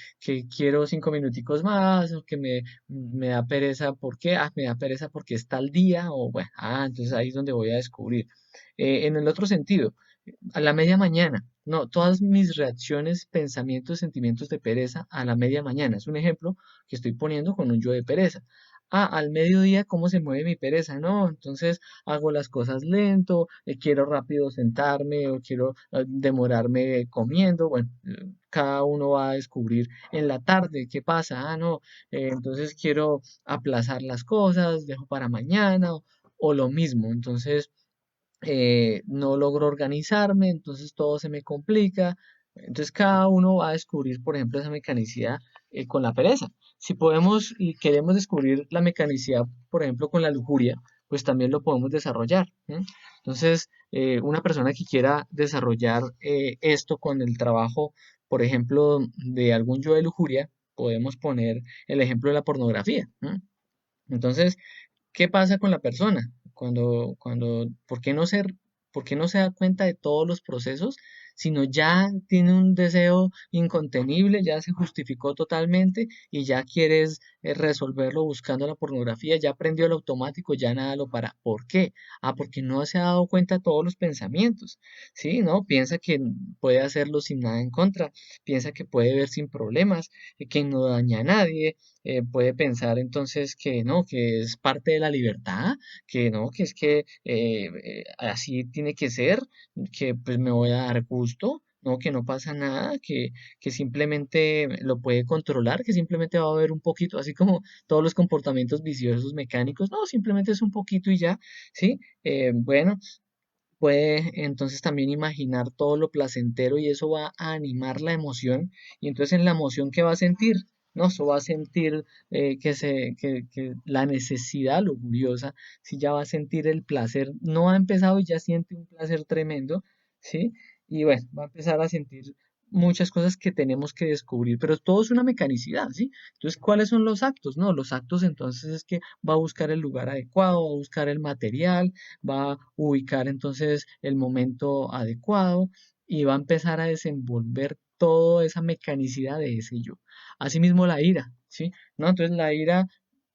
quiero 5 minuticos más, o que me da pereza, ¿por qué? Ah, me da pereza porque está el día, o bueno, ah, entonces ahí es donde voy a descubrir. En el otro sentido, a la media mañana. No, todas mis reacciones, pensamientos, sentimientos de pereza a la media mañana. Es un ejemplo que estoy poniendo con un yo de pereza. Al mediodía, ¿cómo se mueve mi pereza? No, entonces hago las cosas lento, quiero rápido sentarme o quiero demorarme comiendo. Bueno, cada uno va a descubrir en la tarde qué pasa. No, entonces quiero aplazar las cosas, dejo para mañana o lo mismo. Entonces no logro organizarme, entonces todo se me complica. Entonces cada uno va a descubrir, por ejemplo, esa mecanicidad con la pereza. Si podemos y queremos descubrir la mecanicidad, por ejemplo, con la lujuria, pues también lo podemos desarrollar. Entonces, una persona que quiera desarrollar esto con el trabajo, por ejemplo, de algún yo de lujuria, podemos poner el ejemplo de la pornografía. Entonces, ¿qué pasa con la persona? ¿Por qué no se da cuenta de todos los procesos, sino ya tiene un deseo incontenible, ya se justificó totalmente y ya quieres resolverlo buscando la pornografía, ya aprendió el automático, ya nada lo para? ¿Por qué? Porque no se ha dado cuenta de todos los pensamientos, ¿sí? ¿No? Piensa que puede hacerlo sin nada en contra, piensa que puede ver sin problemas, que no daña a nadie, puede pensar entonces que no, que es parte de la libertad, que no, que es que así tiene que ser, que pues me voy a dar gusto, no, que no pasa nada, que simplemente lo puede controlar, que simplemente va a haber un poquito, así como todos los comportamientos viciosos mecánicos, no, simplemente es un poquito y ya, ¿sí? Bueno, puede entonces también imaginar todo lo placentero y eso va a animar la emoción y entonces en la emoción que va a sentir, no, eso va a sentir que la necesidad lujuriosa, si ya va a sentir el placer, no ha empezado y ya siente un placer tremendo, ¿sí? Y bueno, va a empezar a sentir muchas cosas que tenemos que descubrir, pero todo es una mecanicidad, ¿sí? Entonces, ¿cuáles son los actos? No, los actos entonces es que va a buscar el lugar adecuado, va a buscar el material, va a ubicar entonces el momento adecuado y va a empezar a desenvolver toda esa mecanicidad de ese yo. Asimismo la ira, ¿sí? ¿No? Entonces la ira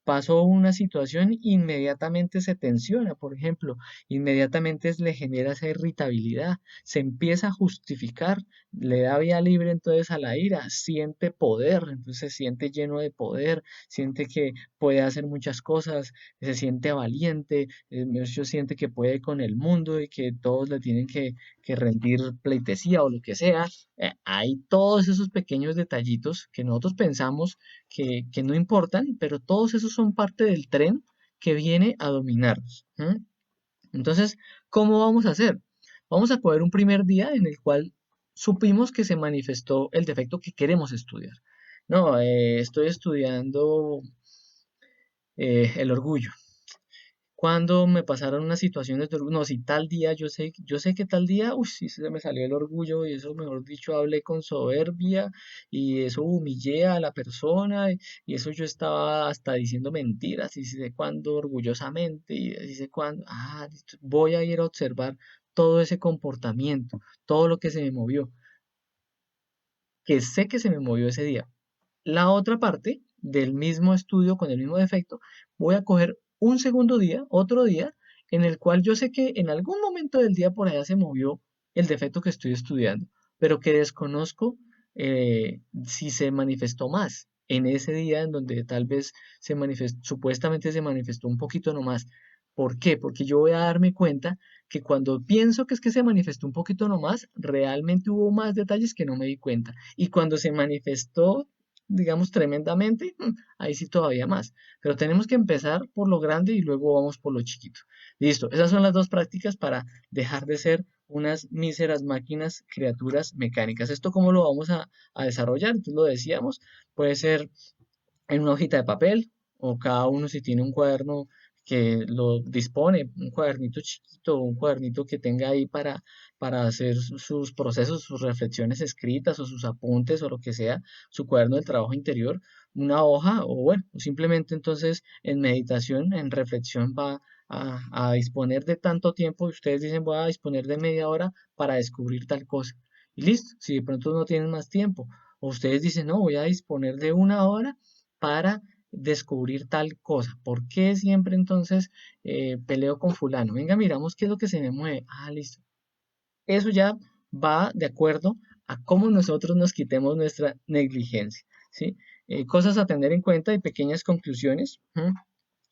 pasó una situación, inmediatamente se tensiona, por ejemplo, inmediatamente le genera esa irritabilidad, se empieza a justificar, le da vía libre entonces a la ira, siente poder, entonces se siente lleno de poder, siente que puede hacer muchas cosas, se siente valiente, siente que puede con el mundo y que todos le tienen que rendir pleitesía o lo que sea. Hay todos esos pequeños detallitos que nosotros pensamos que no importan, pero todos esos son parte del tren que viene a dominarnos. Entonces, ¿cómo vamos a hacer? Vamos a coger un primer día en el cual supimos que se manifestó el defecto que queremos estudiar. No, estoy estudiando el orgullo. Cuando me pasaron unas situaciones de orgullo, no, si tal día, yo sé que tal día, uy, sí se me salió el orgullo y eso, mejor dicho, hablé con soberbia y eso humillé a la persona y eso yo estaba hasta diciendo mentiras y si sé cuándo orgullosamente y si sé cuándo, listo, voy a ir a observar todo ese comportamiento, todo lo que se me movió, que sé que se me movió ese día. La otra parte del mismo estudio con el mismo defecto, voy a coger un segundo día, otro día, en el cual yo sé que en algún momento del día por allá se movió el defecto que estoy estudiando, pero que desconozco si se manifestó más en ese día en donde tal vez se manifestó, supuestamente se manifestó un poquito nomás. ¿Por qué? Porque yo voy a darme cuenta que cuando pienso que es que se manifestó un poquito nomás, realmente hubo más detalles que no me di cuenta. Y cuando se manifestó digamos, tremendamente, ahí sí todavía más. Pero tenemos que empezar por lo grande y luego vamos por lo chiquito. Listo, esas son las dos prácticas para dejar de ser unas míseras máquinas, criaturas mecánicas. ¿Esto cómo lo vamos a desarrollar? Entonces lo decíamos, puede ser en una hojita de papel o cada uno si tiene un cuaderno que lo dispone, un cuadernito chiquito, un cuadernito que tenga ahí para hacer sus procesos, sus reflexiones escritas o sus apuntes o lo que sea, su cuaderno del trabajo interior, una hoja o bueno, simplemente entonces en meditación, en reflexión va a disponer de tanto tiempo y ustedes dicen voy a disponer de media hora para descubrir tal cosa. Y listo, si de pronto no tienen más tiempo o ustedes dicen no, voy a disponer de una hora para descubrir tal cosa. ¿Por qué siempre entonces peleo con fulano? Venga, miramos qué es lo que se me mueve. Listo. Eso ya va de acuerdo a cómo nosotros nos quitemos nuestra negligencia, ¿sí? Cosas a tener en cuenta y pequeñas conclusiones.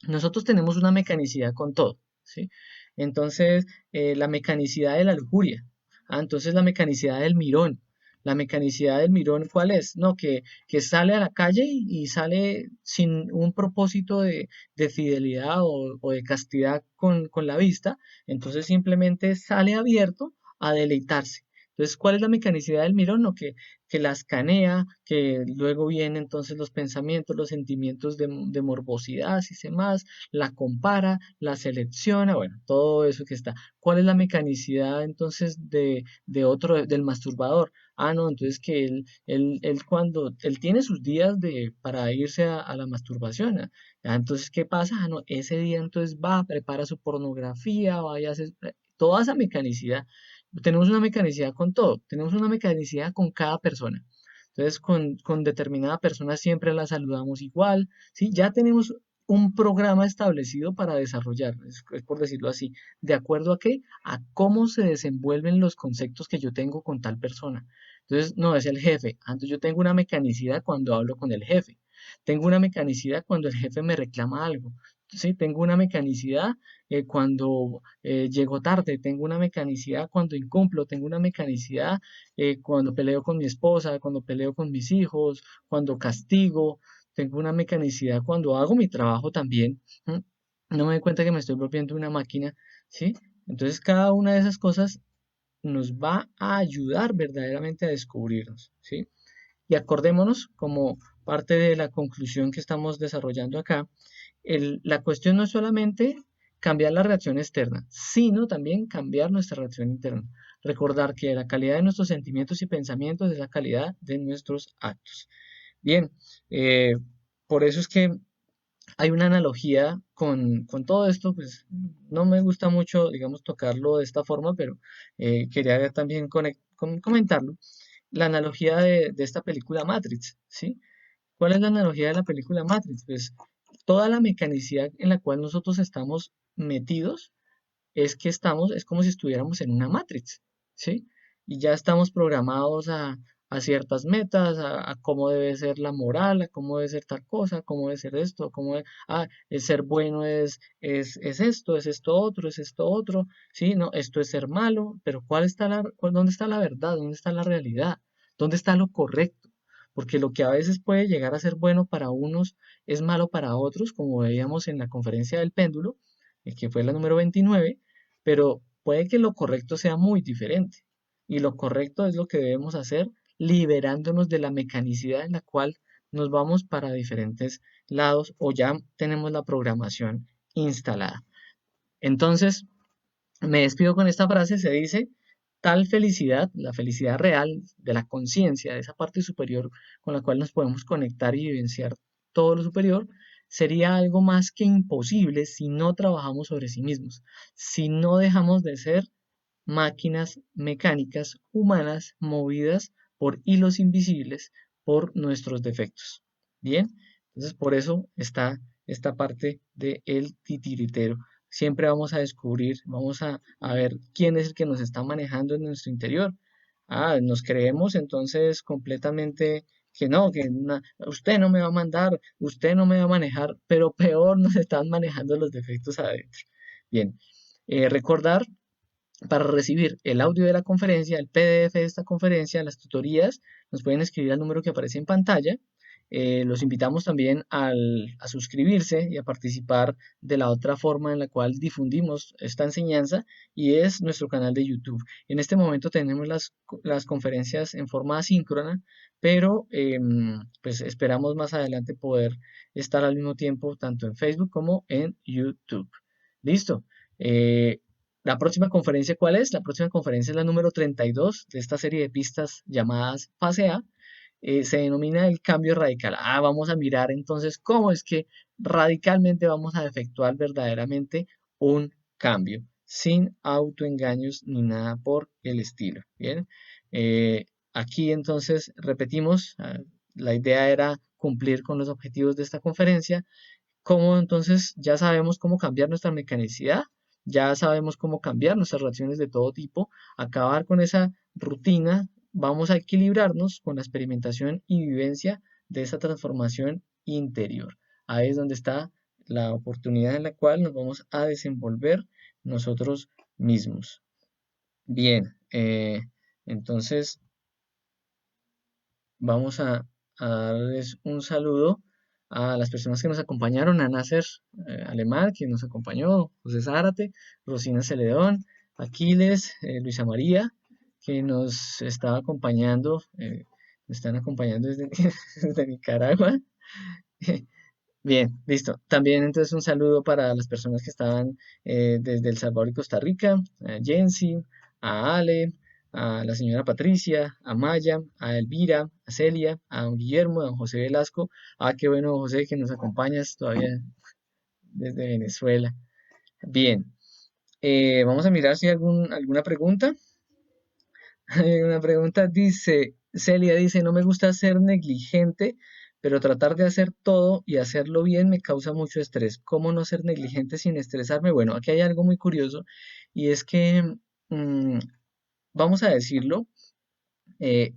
nosotros tenemos una mecanicidad con todo, ¿sí? Entonces, la mecanicidad de la lujuria. Entonces la mecanicidad del mirón. La mecanicidad del mirón, ¿cuál es? No, que sale a la calle y sale sin un propósito de fidelidad o de castidad con la vista. Entonces simplemente sale abierto a deleitarse. Entonces, ¿cuál es la mecanicidad del mirón? No, que la escanea, que luego vienen entonces los pensamientos, los sentimientos de morbosidad, si se más, la compara, la selecciona, bueno, todo eso que está. ¿Cuál es la mecanicidad entonces de otro, del masturbador? No, entonces que él cuando, él tiene sus días para irse a la masturbación. Entonces, ¿qué pasa? No, ese día entonces va, prepara su pornografía, vaya a hacer toda esa mecanicidad. Tenemos una mecanicidad con todo, tenemos una mecanicidad con cada persona. Entonces, con determinada persona siempre la saludamos igual, ¿sí? Ya tenemos un programa establecido para desarrollar, es por decirlo así, ¿de acuerdo a qué? A cómo se desenvuelven los conceptos que yo tengo con tal persona. Entonces, no, es el jefe. Entonces, yo tengo una mecanicidad cuando hablo con el jefe. Tengo una mecanicidad cuando el jefe me reclama algo. Sí, tengo una mecanicidad cuando llego tarde, tengo una mecanicidad cuando incumplo, tengo una mecanicidad cuando peleo con mi esposa, cuando peleo con mis hijos, cuando castigo, tengo una mecanicidad cuando hago mi trabajo también. ¿M? No me doy cuenta que me estoy volviendo una máquina, ¿sí? Entonces cada una de esas cosas nos va a ayudar verdaderamente a descubrirnos, ¿sí? Y acordémonos como parte de la conclusión que estamos desarrollando acá, la cuestión no es solamente cambiar la reacción externa, sino también cambiar nuestra reacción interna. Recordar que la calidad de nuestros sentimientos y pensamientos es la calidad de nuestros actos. Bien, por eso es que hay una analogía con todo esto, pues no me gusta mucho, digamos, tocarlo de esta forma, pero quería también comentarlo. La analogía de esta película Matrix, ¿sí? ¿Cuál es la analogía de la película Matrix? Pues toda la mecanicidad en la cual nosotros estamos metidos es como si estuviéramos en una Matrix, ¿sí? Y ya estamos programados a ciertas metas, a cómo debe ser la moral, a cómo debe ser tal cosa, cómo debe ser esto, el ser bueno es esto otro, es esto otro, ¿sí? No, esto es ser malo, pero ¿dónde está la verdad? ¿Dónde está la realidad? ¿Dónde está lo correcto? Porque lo que a veces puede llegar a ser bueno para unos es malo para otros, como veíamos en la conferencia del péndulo, que fue la número 29, pero puede que lo correcto sea muy diferente. Y lo correcto es lo que debemos hacer liberándonos de la mecanicidad en la cual nos vamos para diferentes lados o ya tenemos la programación instalada. Entonces, me despido con esta frase, se dice, tal felicidad, la felicidad real de la conciencia, de esa parte superior con la cual nos podemos conectar y vivenciar todo lo superior, sería algo más que imposible si no trabajamos sobre sí mismos, si no dejamos de ser máquinas mecánicas humanas movidas por hilos invisibles por nuestros defectos. Bien, entonces por eso está esta parte del titiritero. Siempre vamos a descubrir, vamos a ver quién es el que nos está manejando en nuestro interior. Nos creemos entonces completamente que no, usted no me va a mandar, usted no me va a manejar, pero peor nos están manejando los defectos adentro. Bien, recordar para recibir el audio de la conferencia, el PDF de esta conferencia, las tutorías, nos pueden escribir al número que aparece en pantalla. Los invitamos también a suscribirse y a participar de la otra forma en la cual difundimos esta enseñanza y es nuestro canal de YouTube. En este momento tenemos las conferencias en forma asíncrona, pero pues esperamos más adelante poder estar al mismo tiempo tanto en Facebook como en YouTube. Listo. Eh, la próxima conferencia, ¿cuál es? La próxima conferencia es la número 32 de esta serie de pistas llamadas Fase A. Se denomina el cambio radical. Vamos a mirar entonces cómo es que radicalmente vamos a efectuar verdaderamente un cambio, sin autoengaños ni nada por el estilo. Bien, aquí entonces repetimos, la idea era cumplir con los objetivos de esta conferencia. Cómo entonces ya sabemos cómo cambiar nuestra mecanicidad, ya sabemos cómo cambiar nuestras reacciones de todo tipo, acabar con esa rutina, vamos a equilibrarnos con la experimentación y vivencia de esa transformación interior. Ahí es donde está la oportunidad en la cual nos vamos a desenvolver nosotros mismos. Bien, entonces vamos a darles un saludo a las personas que nos acompañaron, a Nasser Alemán, que nos acompañó, José Zárate, Rosina Celedón, Aquiles, Luisa María, que nos estaba acompañando, nos están acompañando desde, desde Nicaragua. Bien, listo. También entonces un saludo para las personas que estaban desde El Salvador y Costa Rica, a Jensi, a Ale, a la señora Patricia, a Maya, a Elvira, a Celia, a don Guillermo, a don José Velasco. Ah, qué bueno, José, que nos acompañas todavía desde Venezuela. Bien, vamos a mirar si hay alguna pregunta. Una pregunta dice, Celia dice, no me gusta ser negligente, pero tratar de hacer todo y hacerlo bien me causa mucho estrés. ¿Cómo no ser negligente sin estresarme? Bueno, aquí hay algo muy curioso y es que, mm, vamos a decirlo, eh,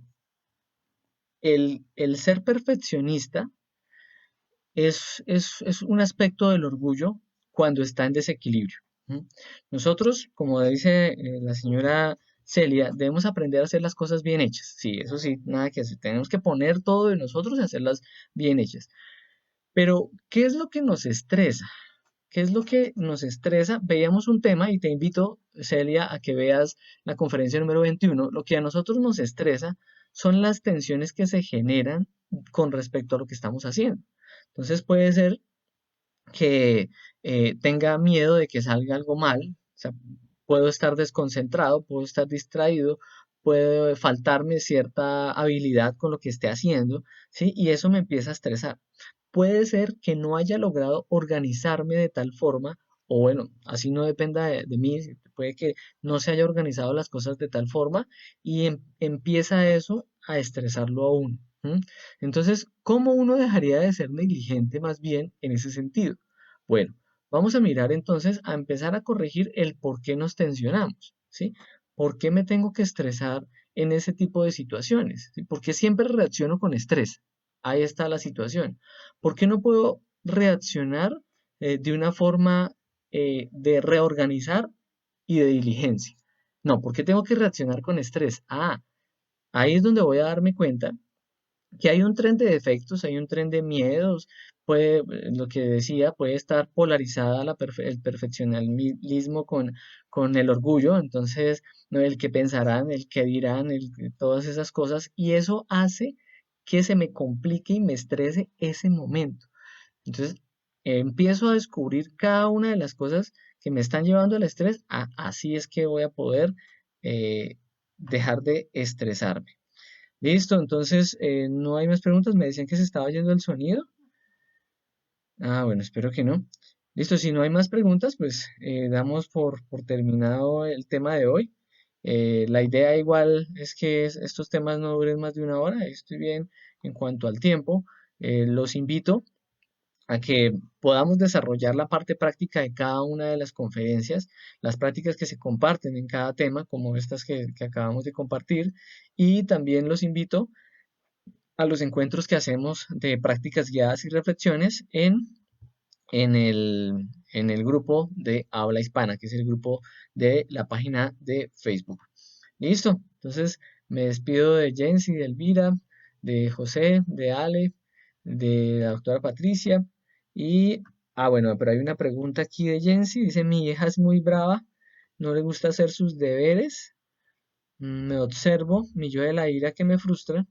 el ser perfeccionista es un aspecto del orgullo cuando está en desequilibrio. ¿M? Nosotros, como dice la señora Celia, debemos aprender a hacer las cosas bien hechas. Sí, eso sí, nada que hacer. Tenemos que poner todo de nosotros y hacerlas bien hechas. Pero, ¿qué es lo que nos estresa? ¿Qué es lo que nos estresa? Veíamos un tema y te invito, Celia, a que veas la conferencia número 21. Lo que a nosotros nos estresa son las tensiones que se generan con respecto a lo que estamos haciendo. Entonces puede ser que tenga miedo de que salga algo mal, o sea, puedo estar desconcentrado, puedo estar distraído, puede faltarme cierta habilidad con lo que esté haciendo, ¿sí? Y eso me empieza a estresar. Puede ser que no haya logrado organizarme de tal forma, o bueno, así no dependa de mí, puede que no se haya organizado las cosas de tal forma y empieza eso a estresarlo a uno. ¿M? Entonces, ¿cómo uno dejaría de ser negligente más bien en ese sentido? Bueno, vamos a mirar entonces a empezar a corregir el por qué nos tensionamos, ¿sí? ¿Por qué me tengo que estresar en ese tipo de situaciones? ¿Sí? ¿Por qué siempre reacciono con estrés? Ahí está la situación. ¿Por qué no puedo reaccionar de una forma de reorganizar y de diligencia? No, ¿por qué tengo que reaccionar con estrés? Ah, ahí es donde voy a darme cuenta que hay un tren de defectos, hay un tren de miedos, puede, lo que decía, puede estar polarizada el perfeccionismo con el orgullo, entonces, ¿no? El que pensarán, el que dirán, todas esas cosas, y eso hace que se me complique y me estrese ese momento. Entonces, empiezo a descubrir cada una de las cosas que me están llevando al estrés, así es que voy a poder eh, dejar de estresarme. Listo, entonces no hay más preguntas. Me decían que se estaba yendo el sonido. Ah, bueno, espero que no. Listo, si no hay más preguntas, pues damos por terminado el tema de hoy. La idea igual es que estos temas no duren más de una hora. Estoy bien en cuanto al tiempo. Los invito a que podamos desarrollar la parte práctica de cada una de las conferencias, las prácticas que se comparten en cada tema, como estas que acabamos de compartir. Y también los invito a los encuentros que hacemos de prácticas guiadas y reflexiones en el grupo de Habla Hispana, que es el grupo de la página de Facebook. Listo, entonces me despido de Jensi, de Elvira, de José, de Ale, de la doctora Patricia y, bueno, pero hay una pregunta aquí de Jensi, dice, mi hija es muy brava, no le gusta hacer sus deberes, me observo, mi yo de la ira que me frustra.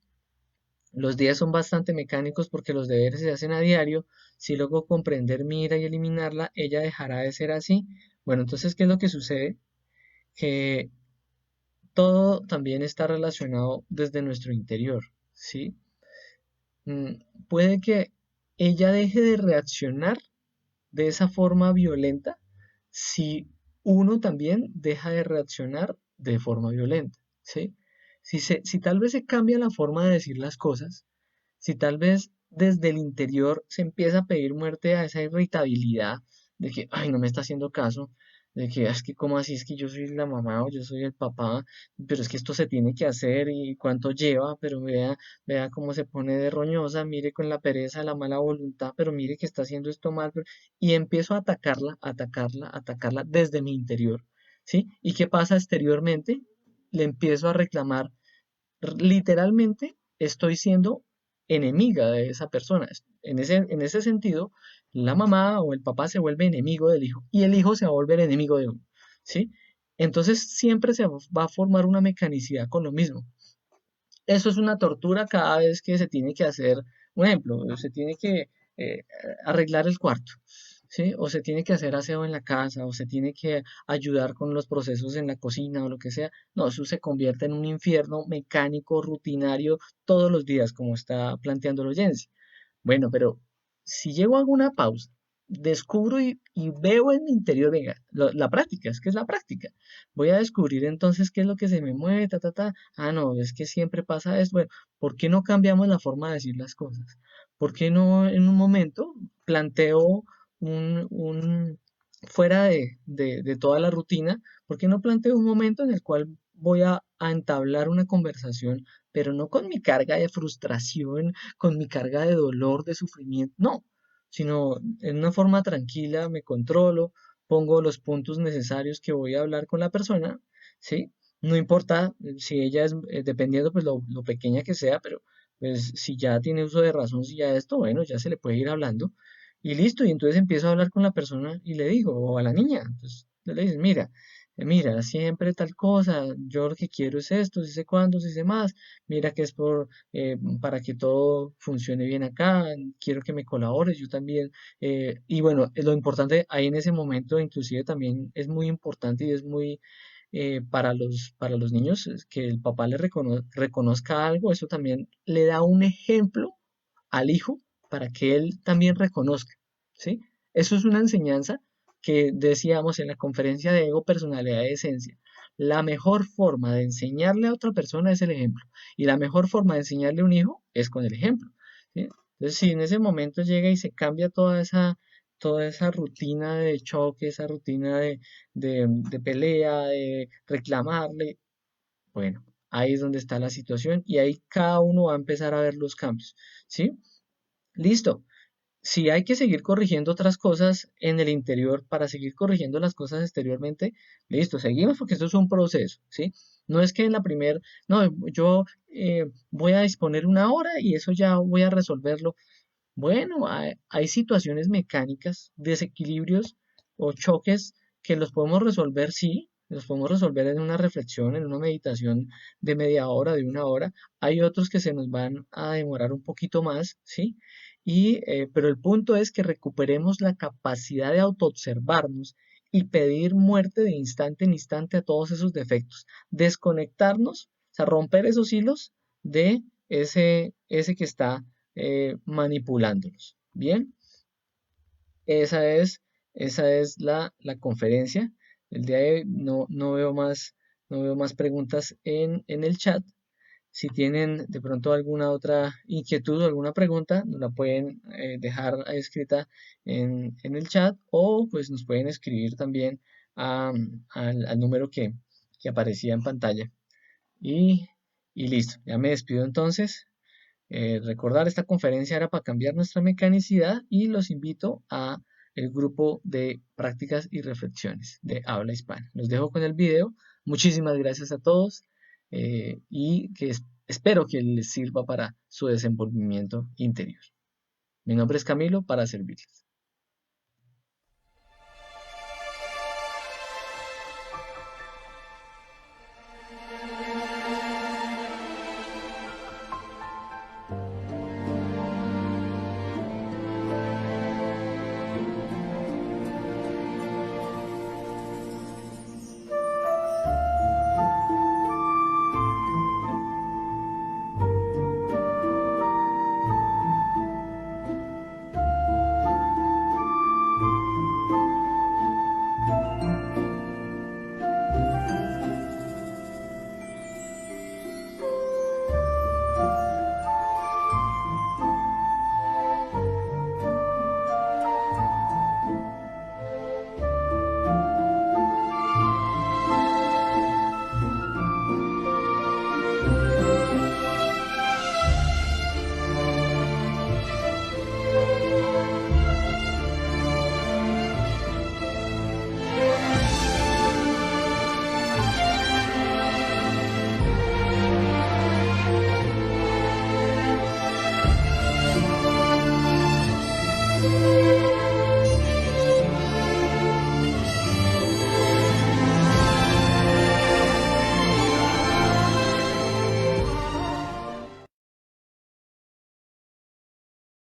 Los días son bastante mecánicos porque los deberes se hacen a diario. Si logro comprender mi ira y eliminarla, ella dejará de ser así. Bueno, entonces, ¿qué es lo que sucede? Que todo también está relacionado desde nuestro interior, ¿sí? Mm, Puede que ella deje de reaccionar de esa forma violenta si uno también deja de reaccionar de forma violenta, ¿sí? Si tal vez se cambia la forma de decir las cosas, si tal vez desde el interior se empieza a pedir muerte a esa irritabilidad de que, ay, no me está haciendo caso, de que es que cómo así es que yo soy la mamá o yo soy el papá, pero es que esto se tiene que hacer y cuánto lleva, pero vea cómo se pone de roñosa, mire con la pereza, la mala voluntad, pero mire que está haciendo esto mal, y empiezo a atacarla, atacarla, atacarla desde mi interior, ¿sí? ¿Y qué pasa exteriormente? Le empiezo a reclamar. Literalmente estoy siendo enemiga de esa persona. En ese sentido, la mamá o el papá se vuelve enemigo del hijo y el hijo se va a volver enemigo de uno, ¿sí? Entonces siempre se va a formar una mecanicidad con lo mismo. Eso es una tortura cada vez que se tiene que hacer, un ejemplo, se tiene que eh, arreglar el cuarto, ¿sí? O se tiene que hacer aseo en la casa, o se tiene que ayudar con los procesos en la cocina o lo que sea. No, eso se convierte en un infierno mecánico, rutinario, todos los días, como está planteando el oyente. Bueno, pero si llego a alguna pausa, descubro y veo en mi interior, venga, la práctica, es que es la práctica. Voy a descubrir entonces qué es lo que se me mueve, ta, ta, ta. Ah, no, es que siempre pasa esto. Bueno, ¿por qué no cambiamos la forma de decir las cosas? ¿Por qué no en un momento planteo fuera de toda la rutina, ¿por qué no planteo un momento en el cual voy a entablar una conversación, pero no con mi carga de frustración, con mi carga de dolor, de sufrimiento, no, sino en una forma tranquila, me controlo, pongo los puntos necesarios que voy a hablar con la persona, ¿sí? No importa si ella es, dependiendo pues lo pequeña que sea, pero pues si ya tiene uso de razón, si ya esto, bueno, ya se le puede ir hablando y listo, y entonces empiezo a hablar con la persona y le digo, o a la niña, entonces le dices, mira, mira, siempre tal cosa, yo lo que quiero es esto, si sé cuándo, si sé más, mira que es para que todo funcione bien acá, quiero que me colabores, yo también, y bueno, lo importante ahí en ese momento, inclusive también es muy importante y es muy para los niños, es que el papá le reconozca algo, eso también le da un ejemplo al hijo para que él también reconozca, ¿sí? Eso es una enseñanza que decíamos en la conferencia de ego, personalidad y esencia. La mejor forma de enseñarle a otra persona es el ejemplo y la mejor forma de enseñarle a un hijo es con el ejemplo, ¿sí? Entonces, si en ese momento llega y se cambia toda esa rutina de choque, esa rutina de pelea, de reclamarle, bueno, ahí es donde está la situación y ahí cada uno va a empezar a ver los cambios, ¿sí? Listo. Si hay que seguir corrigiendo otras cosas en el interior para seguir corrigiendo las cosas exteriormente, listo, seguimos porque esto es un proceso, ¿sí? No es que en la primera, no, yo voy a disponer una hora y eso ya voy a resolverlo. Bueno, hay situaciones mecánicas, desequilibrios o choques que los podemos resolver, sí, los podemos resolver en una reflexión, en una meditación de media hora, de una hora. Hay otros que se nos van a demorar un poquito más, sí. Pero el punto es que recuperemos la capacidad de autoobservarnos y pedir muerte de instante en instante a todos esos defectos. Desconectarnos, o sea, romper esos hilos de ese que está manipulándolos. Bien, esa es, esa es la conferencia. El día de hoy no veo más preguntas en el chat. Si tienen de pronto alguna otra inquietud o alguna pregunta, nos la pueden dejar escrita en el chat o pues nos pueden escribir también al número que aparecía en pantalla. Y, y listo, ya me despido entonces. Recordar esta conferencia era para cambiar nuestra mecanicidad y los invito a el grupo de prácticas y reflexiones de habla hispana. Los dejo con el video. Muchísimas gracias a todos y que espero que les sirva para su desenvolvimiento interior. Mi nombre es Camilo para servirles.